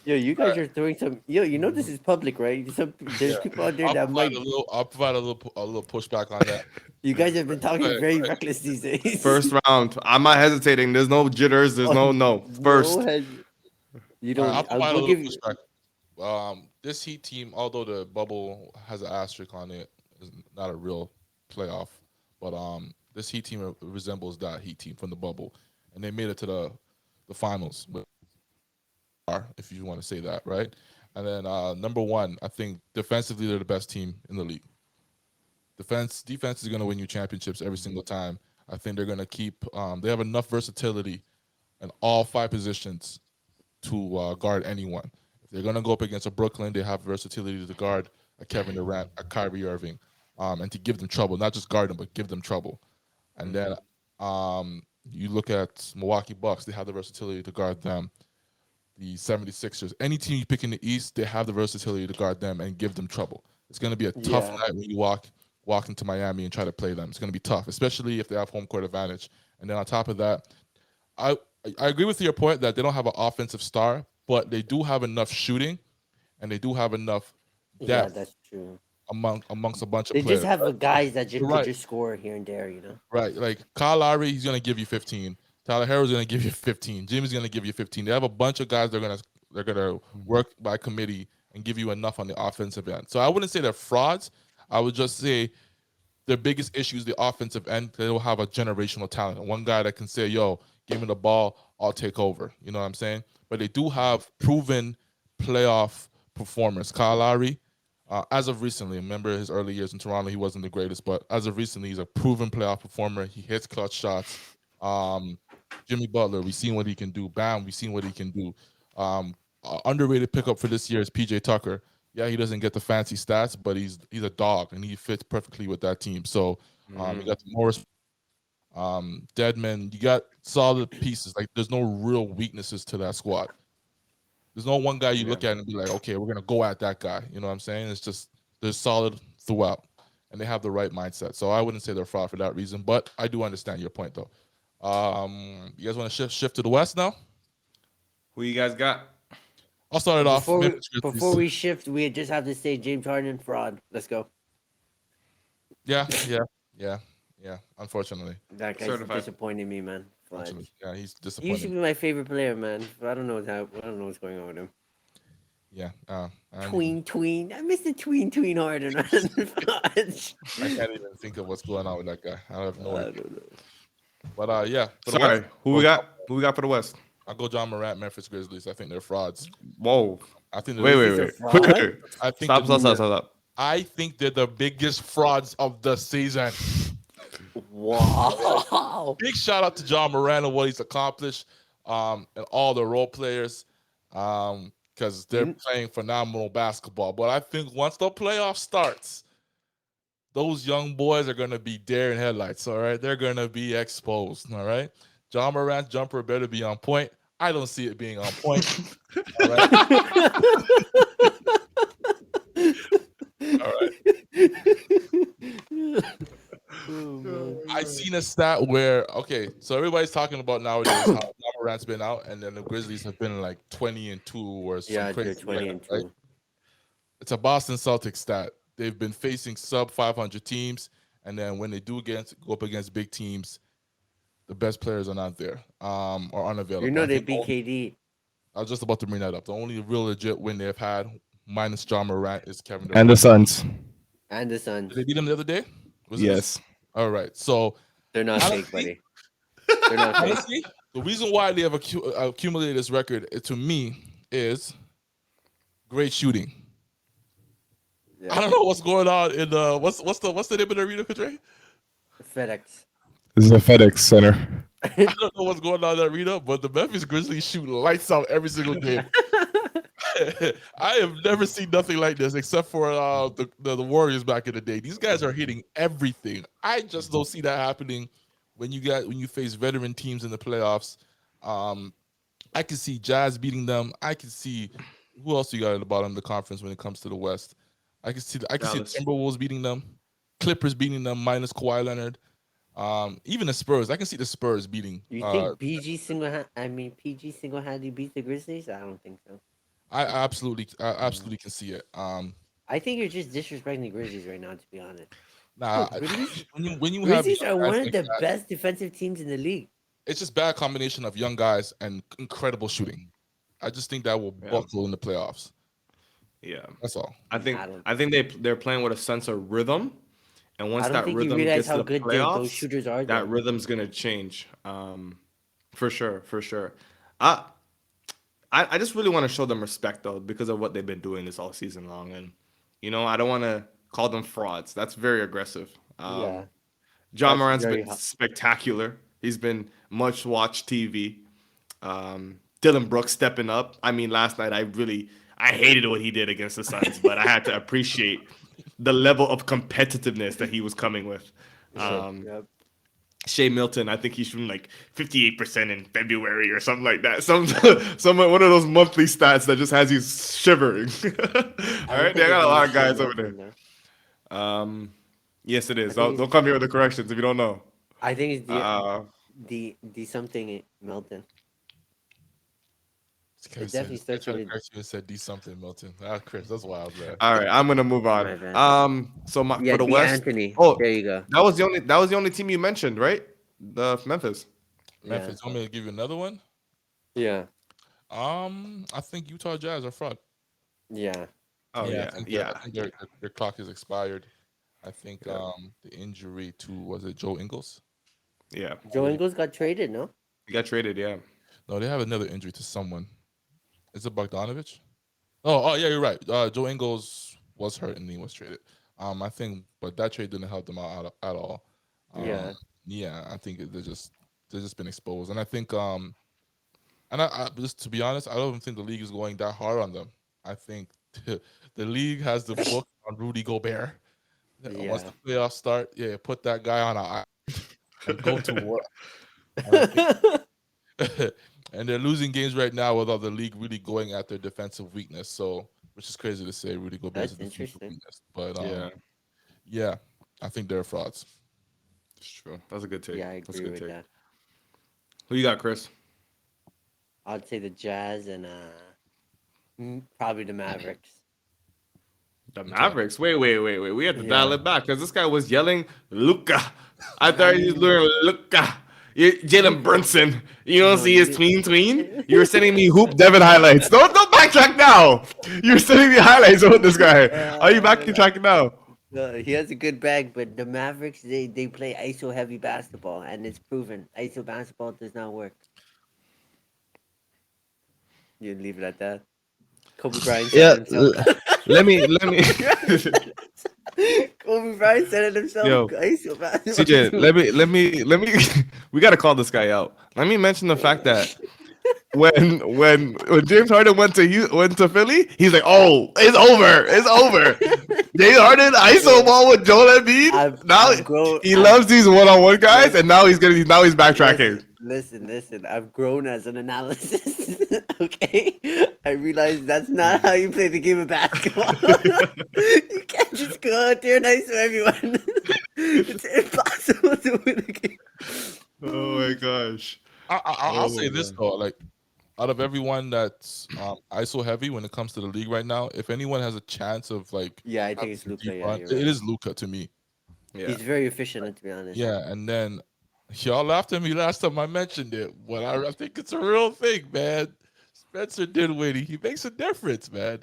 Yo, you guys are throwing some. Yo, you know this is public, right? There's Yeah. people out there I'll that provide might. a little. I'll provide a little pushback on that. You guys have been Go talking ahead. very reckless these days. First round. I'm not hesitating. There's no jitters. There's Oh, no. no First. has. You All right, don't. I'll provide a We'll little give you. pushback. This Heat team, although the bubble has an asterisk on it, is not a real playoff. But this Heat team resembles that Heat team from the bubble, and they made it to the finals. If you want to say that, right? And then number one, I think defensively they're the best team in the league. Defense is going to win you championships every single time. I think they're going to keep. They have enough versatility in all five positions to guard anyone. If they're going to go up against a Brooklyn, they have versatility to guard a Kevin Durant, a Kyrie Irving, and to give them trouble, not just guard them, but give them trouble. And then you look at Milwaukee Bucks, they have the versatility to guard them. The 76ers, any team you pick in the East, they have the versatility to guard them and give them trouble. It's going to be a tough night when you walk into Miami and try to play them. It's going to be tough, especially if they have home court advantage. And then on top of that, I I agree with your point that they don't have an offensive star, but they do have enough shooting and they do have enough Yeah, depth that's true. amongst a bunch of They just players. have guys that You're could right, just score here and there, you know. right. Like Kyle Lowry, he's gonna give you 15. Tyler Harrow's gonna give you 15. Jimmy's gonna give you 15. They have a bunch of guys they're gonna work by committee and give you enough on the offensive end. So I wouldn't say they're frauds. I would just say their biggest issue is the offensive end. They don't have a generational talent. One guy that can say, "Yo, give me the ball, I'll take over." You know what I'm saying? But they do have proven playoff performers. Kyle Lowry, as of recently, remember his early years in Toronto, he wasn't the greatest, but as of recently, he's a proven playoff performer. He hits clutch shots. Jimmy Butler, we've seen what he can do. Bam, we've seen what he can do. Underrated pickup for this year is PJ Tucker. Yeah, he doesn't get the fancy stats, but he's a dog and he fits perfectly with that team. So you got the Morris, Deadman. You got solid pieces. Like there's no real weaknesses to that squad. There's no one guy you look at and be like, okay, we're gonna go at that guy. You know what I'm saying? It's just they're solid throughout, and they have the right mindset. So I wouldn't say they're fraud for that reason, but I do understand your point though. You guys want to shift to the West now? Who you guys got? I'll start it off. Before we shift, we just have to say James Harden fraud. Let's go. Yeah. Unfortunately, That guy's Certified. disappointing me, man. Fudge. yeah, he's He used to disappointing. be my favorite player, man. But I don't know I don't know what's going on with him. Yeah, Tween. I miss the tween Harden. Fudge. I can't even think of what's going on with that guy. I have no I idea. don't know. But yeah, for the Sorry, West, who we got? Who we got for the West? I'll go John Morant, Memphis Grizzlies. I think they're frauds. Whoa! I think Wait. He's a Wait. fraud? I think Stop. I think they're the biggest frauds of the season. Wow. Big shout out to John Morant and what he's accomplished, and all the role players, because they're playing phenomenal basketball. But I think once the playoff starts, those young boys are gonna be deer in headlights. All right, they're gonna be exposed. All right, John Morant's jumper better be on point. I don't see it being on point. All right. All right. I seen a stat where so everybody's talking about nowadays how John Morant's been out, and then the Grizzlies have been like 20-2 or some Yeah, crazy they're 20 and record, 2. right? It's a Boston Celtics stat. They've been facing sub 500 teams, and then when they do go up against big teams, the best players are not there, or unavailable. You know I they think beat KD. I was just about to bring that up. The only real legit win they've had, minus John Morant, is Kevin Durant. And the Suns. And the Suns. Did they beat them the other day? Was it Yes. all right. So They're not Honestly- fake, buddy. They're not fake. honestly, the reason why they have accumulated this record, to me, is great shooting. Yeah. I don't know what's going on in what's the name of the arena, Kadre? FedEx. This is the FedEx Center. I don't know what's going on in the arena, but the Memphis Grizzlies shoot lights out every single game. I have never seen nothing like this except for the Warriors back in the day. These guys are hitting everything. I just don't see that happening when you face veteran teams in the playoffs. I can see Jazz beating them. I can see who else you got at the bottom of the conference when it comes to the West. I can see Dallas. Timberwolves beating them, Clippers beating them minus Kawhi Leonard. Even the Spurs. I can see the Spurs beating. You think PG single-handedly beats the Grizzlies? I don't think so. I absolutely can see it. I think you're just disrespecting the Grizzlies right now, to be honest. Nah, Grizzlies, when you have Grizzlies are guys one of like the that, best defensive teams in the league. it's just bad combination of young guys and incredible shooting. I just think that will buckle in the playoffs. Yeah, That's all. I don't. I think they're playing with a sense of rhythm, and once I don't that think you rhythm realize gets to how the good those playoffs, shooters are, that though. rhythm's gonna change. For sure, for sure. I I just really want to show them respect though because of what they've been doing this all season long, and I don't want to call them frauds. That's very aggressive. Yeah, John that's Morant's very been hot. spectacular. He's been much watched TV. Dylan Brooks stepping up. I mean, last night I hated what he did against the Suns, but I had to appreciate the level of competitiveness that he was coming with. Yep. Yep. Shea Milton, I think he's shooting like 58% in February or something like that. Some one of those monthly stats that just has you shivering. I All don't right, they think his got a name lot is of Shea guys over Milton, there. though. Yes, it I is. think Don't come here with the corrections if you don't know. it's Uh, the something Milton. It Said, definitely this guy starts tried with to a. correct you and said D something, Milton. Ah, Chris, that's wild, man. all right, I'm gonna move on. My bad. So Yeah, for the D West, Anthony. oh, There you go. that was the only team you mentioned, right? The Memphis. Yeah. Memphis, you want me to give you another one? Yeah. I think Utah Jazz are fraud. Yeah. Oh Yeah, yeah, I yeah, think yeah, their clock is expired. I think yeah, the injury to was it Joe Ingles? yeah. Joe Ingles got traded, no? He got traded. Yeah, No, they have another injury to someone. Is it Bogdanovich? Oh, yeah, you're right. Joe Ingles was hurt and he was traded. I think, but that trade didn't help them out at all. Yeah. Yeah, I think they're just been exposed, and I think I just to be honest, I don't even think the league is going that hard on them. I think the league has the book on Rudy Gobert. Once Yeah. the playoffs start, yeah, put that guy on a island and go to war. And I think and they're losing games right now without the league really going at their defensive weakness. So, which is crazy to say, Rudy Gobert is a That's defensive interesting. weakness. But yeah. yeah, I think they're frauds. Sure, that's a good take. Yeah, I That's a agree good with take. that. Who you got, Chris? I'd say the Jazz and probably the Mavericks. The Okay. Mavericks. Wait. We have to dial Yeah. it back because this guy was yelling Luca. I thought he was mean, doing Luca. Jalen Brunson. You don't No, see his you. tween? You were sending me Hoop Devin highlights. Don't backtrack now. You're sending me highlights of this guy. Are you backtracking now? He has a good bag, but the Mavericks they play ISO heavy basketball, and it's proven ISO basketball does not work. You leave it at that. Kobe Bryant said Yeah. it himself. Let me. Kobe Bryant said it himself. Yo, ISO basketball. CJ, let me. We gotta call this guy out. Let me mention the fact that when James Harden went to Philly, he's like, "Oh, it's over, it's over." James Harden ISO Bro, ball with Joel Embiid. Now I've grown. he loves these one-on-one guys, and Listen, now he's backtracking. listen. I've grown as an analysis. Okay, I realize that's not how you play the game of basketball. You can't just go out there and ISO everyone. It's impossible to win a game. Oh my gosh. I'll Oh say my this god. though, like out of everyone that's ISO heavy when it comes to the league right now, if anyone has a chance of like Yeah, I think having it's a deep Luca. Yeah, run, you're it right. is Luca to me. Yeah. He's very efficient, to be honest. Yeah, and then y'all laughed at me last time I mentioned it, but I think it's a real thing, man. Spencer Dinwiddie, he makes a difference, man.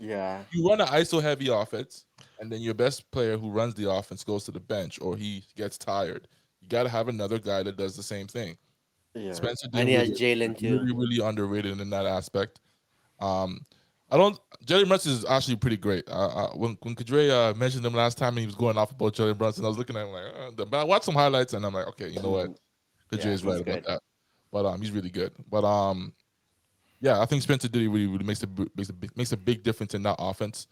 Yeah, You run an ISO heavy offense, and then your best player who runs the offense goes to the bench or he gets tired. You got to have another guy that does the same thing. yeah. Spencer And he has Dinwiddie is Jalen too. really, really underrated in that aspect. Um, I don't. Jalen Brunson is actually pretty great. When Kadre mentioned him last time and he was going off about Jalen Brunson, I was looking at him like, but I watched some highlights and I'm like, okay, you know what, Kadre Yeah, is right he's about good. that. But he's really good. But yeah, I think Spencer Dinwiddie really makes a big difference in that offense.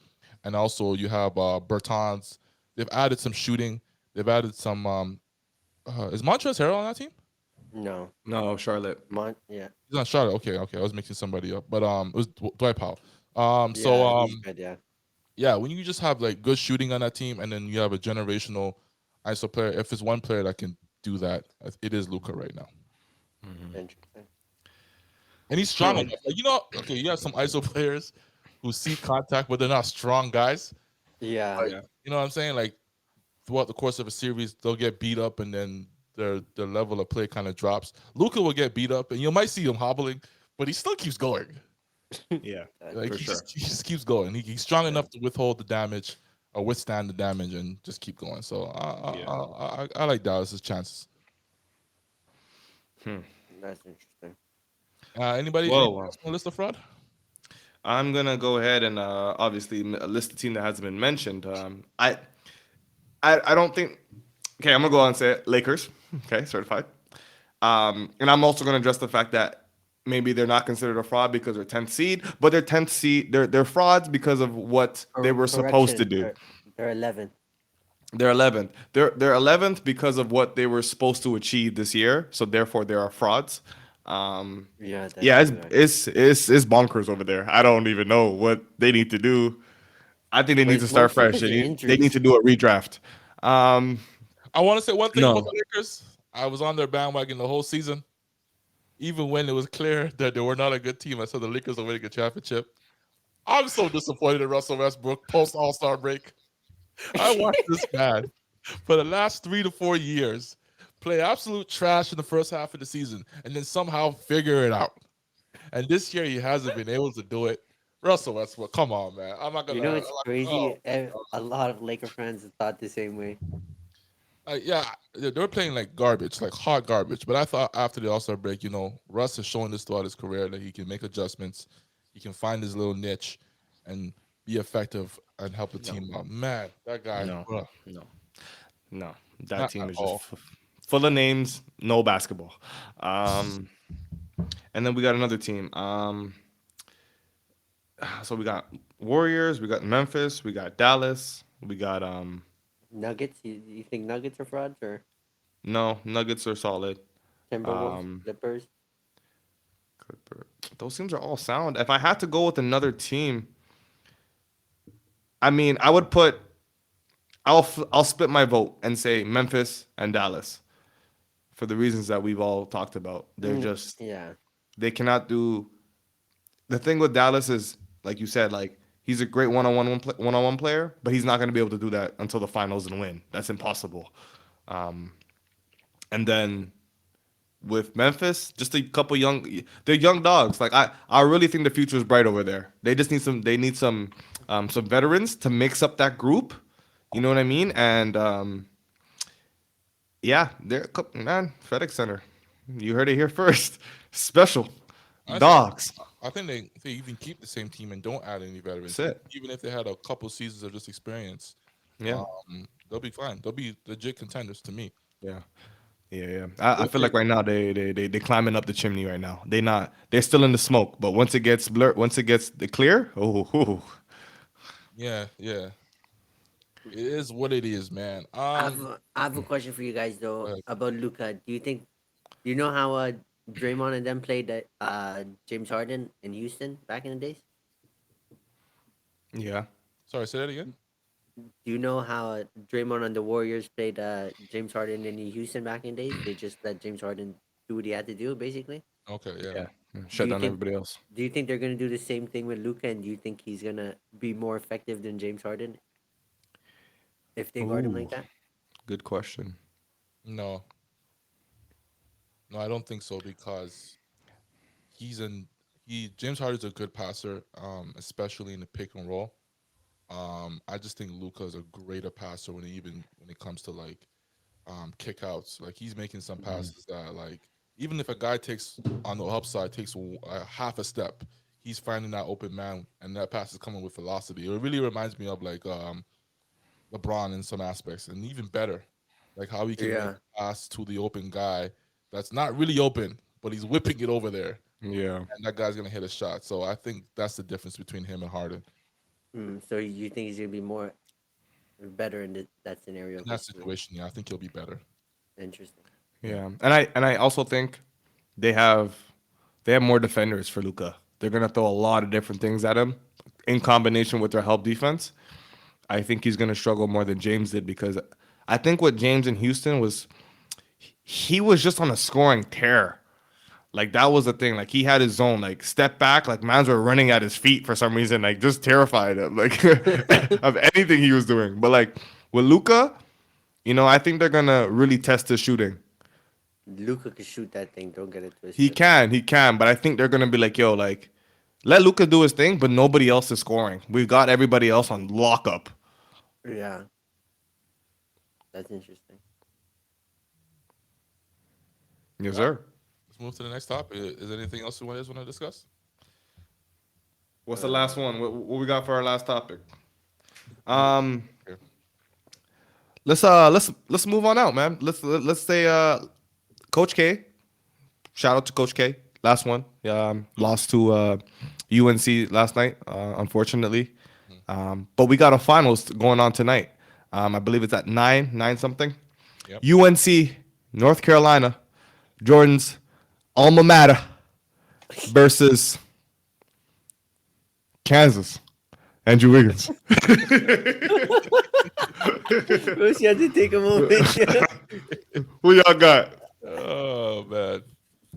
And also you have Bertans. They've added some shooting. They've added some. Is Montrezl Harrell on that team? No, No, Charlotte. yeah, He's on Charlotte. Okay. I was mixing somebody up, but it was Dwight Powell. So yeah, he's good. Yeah, yeah, when you just have like good shooting on that team, and then you have a generational ISO player, if it's one player that can do that, it is Luca right now, interesting. and he's strong enough. Like, okay, you have some ISO players who see contact, but they're not strong guys. Yeah, Like, Yeah. you know what I'm saying? Like throughout the course of a series, they'll get beat up, and then their level of play kind of drops. Luca will get beat up, and you might see him hobbling, but he still keeps going. Yeah, Like for sure. he just keeps going. He's strong Yeah, enough to withhold the damage or withstand the damage and just keep going. So Yeah. I like Dallas's chances. that's interesting. Anybody Well, else on the list of fraud? I'm gonna go ahead and obviously list the team that hasn't been mentioned. I don't think. Okay, I'm gonna go on and say it. Lakers. Okay, certified. And I'm also gonna address the fact that maybe they're not considered a fraud because they're 10th seed, but they're 10th seed. They're frauds because of what they were supposed to Correction, do. they're 11th. They're 11th. They're 11th because of what they were supposed to achieve this year. So therefore, they are frauds. Um, Yeah, that's yeah, true. Actually, it's bonkers over there. I don't even know what they need to do. I think they but need to it's start mostly fresh. because of They need injuries. to do a redraft. Um, I want to say one thing about no, the Lakers. I was on their bandwagon the whole season, even when it was clear that they were not a good team. I said the Lakers are winning a championship. I'm so disappointed in Russell Westbrook post All Star break. I watched this man for the last 3 to 4 years play absolute trash in the first half of the season and then somehow figure it out. And this year he hasn't been able to do it. Russell Westbrook, come on, man. I'm not You gonna. know, it's Oh, crazy. A lot of Laker fans thought the same way. yeah, they're playing like garbage, like hot garbage. But I thought after the All Star break, Russ has shown this throughout his career that he can make adjustments, he can find his little niche, and be effective and help the no, team out. Man, that guy, no, bruh, no, no. That not at team is just all. full of names, no basketball. Um, and then we got another team. So we got Warriors, we got Memphis, we got Dallas, we got Nuggets? You think Nuggets are frauds or no, Nuggets are solid. Timberwolves, Um, Clippers? those teams are all sound. If I had to go with another team, I mean, I would put I'll split my vote and say Memphis and Dallas for the reasons that we've all talked about. They're just Yeah. they cannot do the thing with Dallas is like you said, like he's a great one-on-one player, but he's not going to be able to do that until the finals and win. That's impossible. And then with Memphis, just a couple they're young dogs. Like I really think the future is bright over there. They just need some veterans to mix up that group. You know what I mean? And yeah, man, FedEx Center. You heard it here first. Special I think dogs. I think they even keep the same team and don't add any veterans. That's it. Even if they had a couple seasons of just experience, Yeah, they'll be fine. They'll be legit contenders to me. yeah. Yeah, yeah. I feel Okay. like right now they climbing up the chimney right now. They're still in the smoke, but once it gets blurred, once it gets the clear, Yeah, yeah. It is what it is, man. I have a question for you guys Go though ahead. about Luca. Do you know how Draymond and them played James Harden in Houston back in the days? yeah. Sorry, say that again. Do you know how Draymond and the Warriors played James Harden in Houston back in the days? They just let James Harden do what he had to do, basically. Okay, yeah. Yeah. Do Shut you down think everybody else. Do you think they're gonna do the same thing with Luca? And do you think he's gonna be more effective than James Harden if they guard him Ooh, like that? good question. No, no, I don't think so because he's in he James Harden's a good passer, especially in the pick and roll. I just think Luca is a greater passer when it comes to like kickouts. Like he's making some passes that like even if a guy takes on the upside takes a half a step, he's finding that open man and that pass is coming with velocity. It really reminds me of like LeBron in some aspects, and even better, like how he can make Yeah. a pass to the open guy that's not really open, but he's whipping it over there, Yeah. and that guy's gonna hit a shot. So I think that's the difference between him and Harden So you think he's gonna be more better in that scenario, in that basically? situation. Yeah, I think he'll be better. Interesting. Yeah. And I also think they have they have more defenders for Luca. They're gonna throw a lot of different things at him in combination with their help defense. I think he's gonna struggle more than James did because I think what James in Houston was he was just on a scoring tear. Like that was the thing. Like he had his zone. Like step back. Like mans were running at his feet for some reason. Like just terrified of like of anything he was doing. But like with Luca, I think they're gonna really test his shooting. Luca can shoot that thing. Don't get it He twisted. can, he can. But I think they're gonna be like, yo, like Let Luka do his thing, but nobody else is scoring. We've got everybody else on lockup. Yeah, that's interesting. Yes, All right, sir. let's move to the next topic. Is there anything else you guys want to discuss? What's the Uh, last one? What we got for our last topic? Move Um, here. let's move on out, man. Let's say Coach K. Shout out to Coach K. Last one. Lost to UNC last night, unfortunately. But we got a finals going on tonight. I believe it's at nine something. Yep. UNC, North Carolina, Jordan's alma mater versus Kansas. Andrew Wiggins. First, you have to take a moment. Who y'all got? Oh man,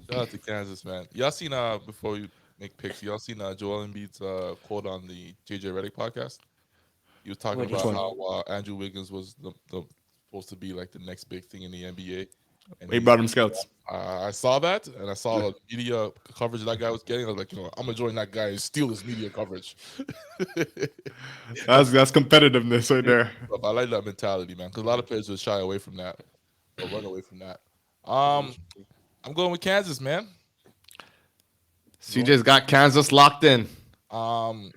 shout out to Kansas, man. Y'all seen before you make picks, y'all seen Joel Embiid's quote on the JJ Redick podcast? He was talking What did about he say? how Andrew Wiggins was the supposed to be like the next big thing in the NBA, and He he's. brought him scouts. I saw that, and I saw the media coverage that guy was getting. I was like, I'm gonna join that guy and steal his media coverage. That's competitiveness right there. But I like that mentality, man, because a lot of players would shy away from that or run away from that. I'm going with Kansas, man. CJ's got Kansas locked in. Um,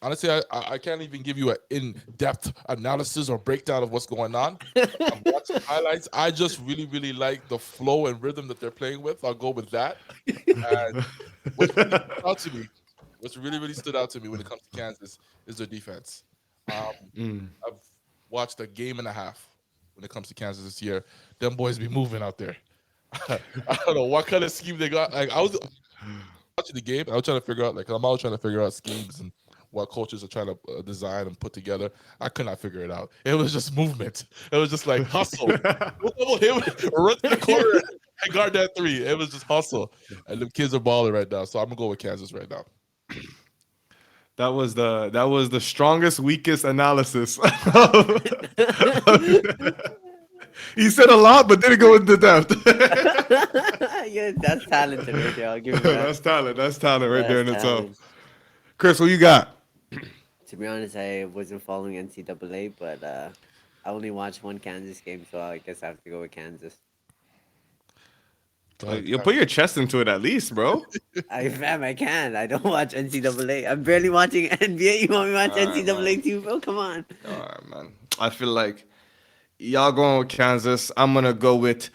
Honestly, I can't even give you an in-depth analysis or breakdown of what's going on. I'm watching highlights. I just really, really like the flow and rhythm that they're playing with. I'll go with that. And what's really stood out to me, what's really, really stood out to me when it comes to Kansas is their defense. I've watched a game and a half when it comes to Kansas this year. Them boys be moving out there. I don't know what kind of scheme they got. Like I was watching the game. I was trying to figure out. Like I'm always trying to figure out schemes and what coaches are trying to design and put together. I could not figure it out. It was just movement. It was just like hustle. Run to the corner and guard that three. It was just hustle. And the kids are balling right now. So I'm gonna go with Kansas right now. That was the strongest, weakest analysis. He said a lot, but didn't go into depth. Yeah, that's talented right there. I'll give you that. That's talent. That's talent right there in That's itself. talent. Chris, what you got? To be honest, I wasn't following NCAA, but I only watched one Kansas game, so I guess I have to go with Kansas. You put your chest into it at least, bro. I can. I don't watch NCAA. I'm barely watching NBA. You want me to watch Alright, NCAA too, bro? Come on. All right, man. I feel like y'all going with Kansas. I'm gonna go with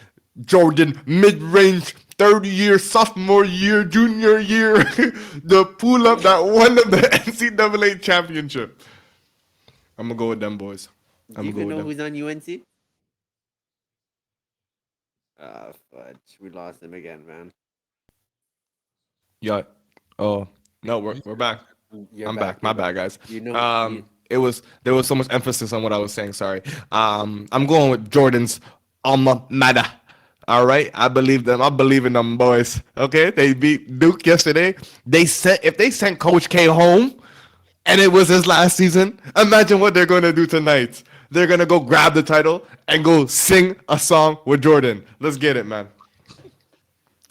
Jordan mid-range 30-year sophomore year, junior year, the pull-up that won them the NCAA championship. I'm gonna go with them boys. Do I'm you gonna even go know with them. who's on UNC? Ah, fudge. We lost him again, man. Yeah. Oh no, we're back. You're I'm back. back. My bad, guys. You know. There was so much emphasis on what I was saying. Sorry. I'm going with Jordan's alma mater. All right, I believe them. I believe in them boys. Okay, they beat Duke yesterday. If they sent Coach K home, and it was his last season, imagine what they're going to do tonight. They're going to go grab the title and go sing a song with Jordan. Let's get it, man.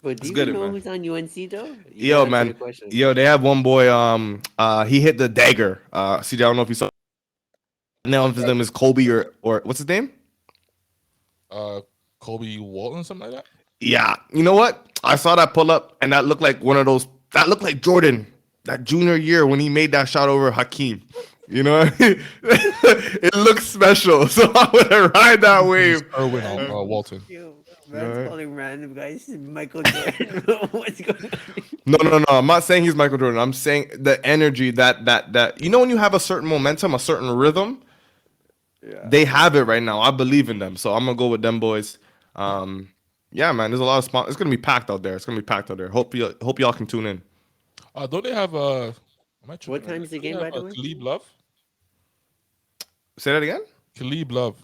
But do you good, even know man. who's on UNC though? You Yo, didn't answer man. the question. Yo, they have one boy. He hit the dagger. CJ, I don't know if you saw. Now his name is Colby or what's his name? Kobe Walton, something like that. Yeah. You know what? I saw that pull up, and that looked like one of those. That looked like Jordan that junior year when he made that shot over Hakeem. You know, what I mean? It looks special, so I'm gonna ride that wave. Irwin Walton. Yo, man's Alright. calling random guys Michael Jordan. What's going on? No. I'm not saying he's Michael Jordan. I'm saying the energy that you know when you have a certain momentum, a certain rhythm. Yeah. They have it right now. I believe in them, so I'm gonna go with them boys. Yeah, man. There's a lot of spot. It's gonna be packed out there. It's gonna be packed out there. Hope y'all can tune in. Don't they have am I tripping What on time that? is the Don't they game, by have, the way? Khalib Love. Say that again. Khalib Love.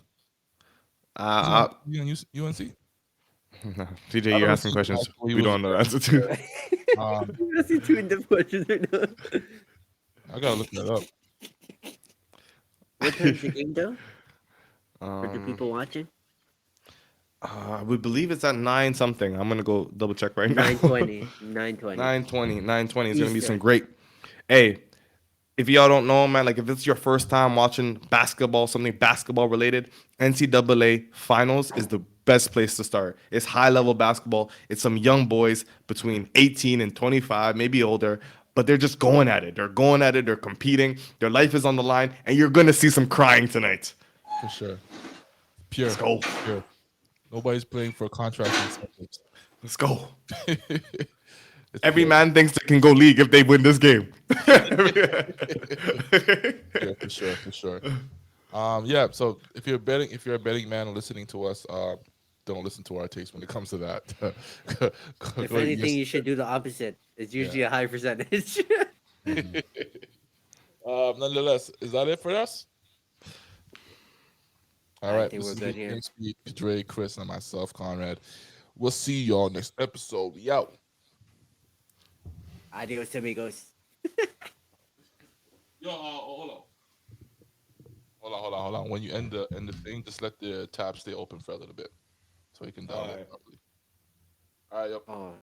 Uh, You on UNC? TJ, you're asking questions. We don't know the answer to. That's you two in-depth questions right now. I gotta look that up. What time's the game though? For the people watching? We believe it's at 9 something. I'm gonna go double check right now. 9:20. 9:20. 9:20. 9:20 is gonna be some Eastern. great. Hey, if y'all don't know, man, like if it's your first time watching basketball, something basketball related, NCAA finals is the best place to start. It's high level basketball. It's some young boys between 18 and 25, maybe older, but they're just going at it. They're going at it. They're competing. Their life is on the line, and you're gonna see some crying tonight. For sure. Let's Pure. go. Pure. Nobody's playing for contract incentives. Let's go. It's Every pure. man thinks they can go league if they win this game. Yeah, for sure, for sure. Yeah. So if you're a betting man and listening to us, don't listen to our takes when it comes to that. If Go anything, against you should do the opposite. It's Yeah. usually a high percentage. it. Nonetheless, is that it for us? All I right. think This we're is good me, here. Speed, Dre, Chris, and myself, Conrad. We'll see y'all next episode. We out. Adios, amigos. Yo, hold on. Hold on. When you end the thing, just let the tab stay open for a little bit so you can All download right. properly. All right, yo. Oh.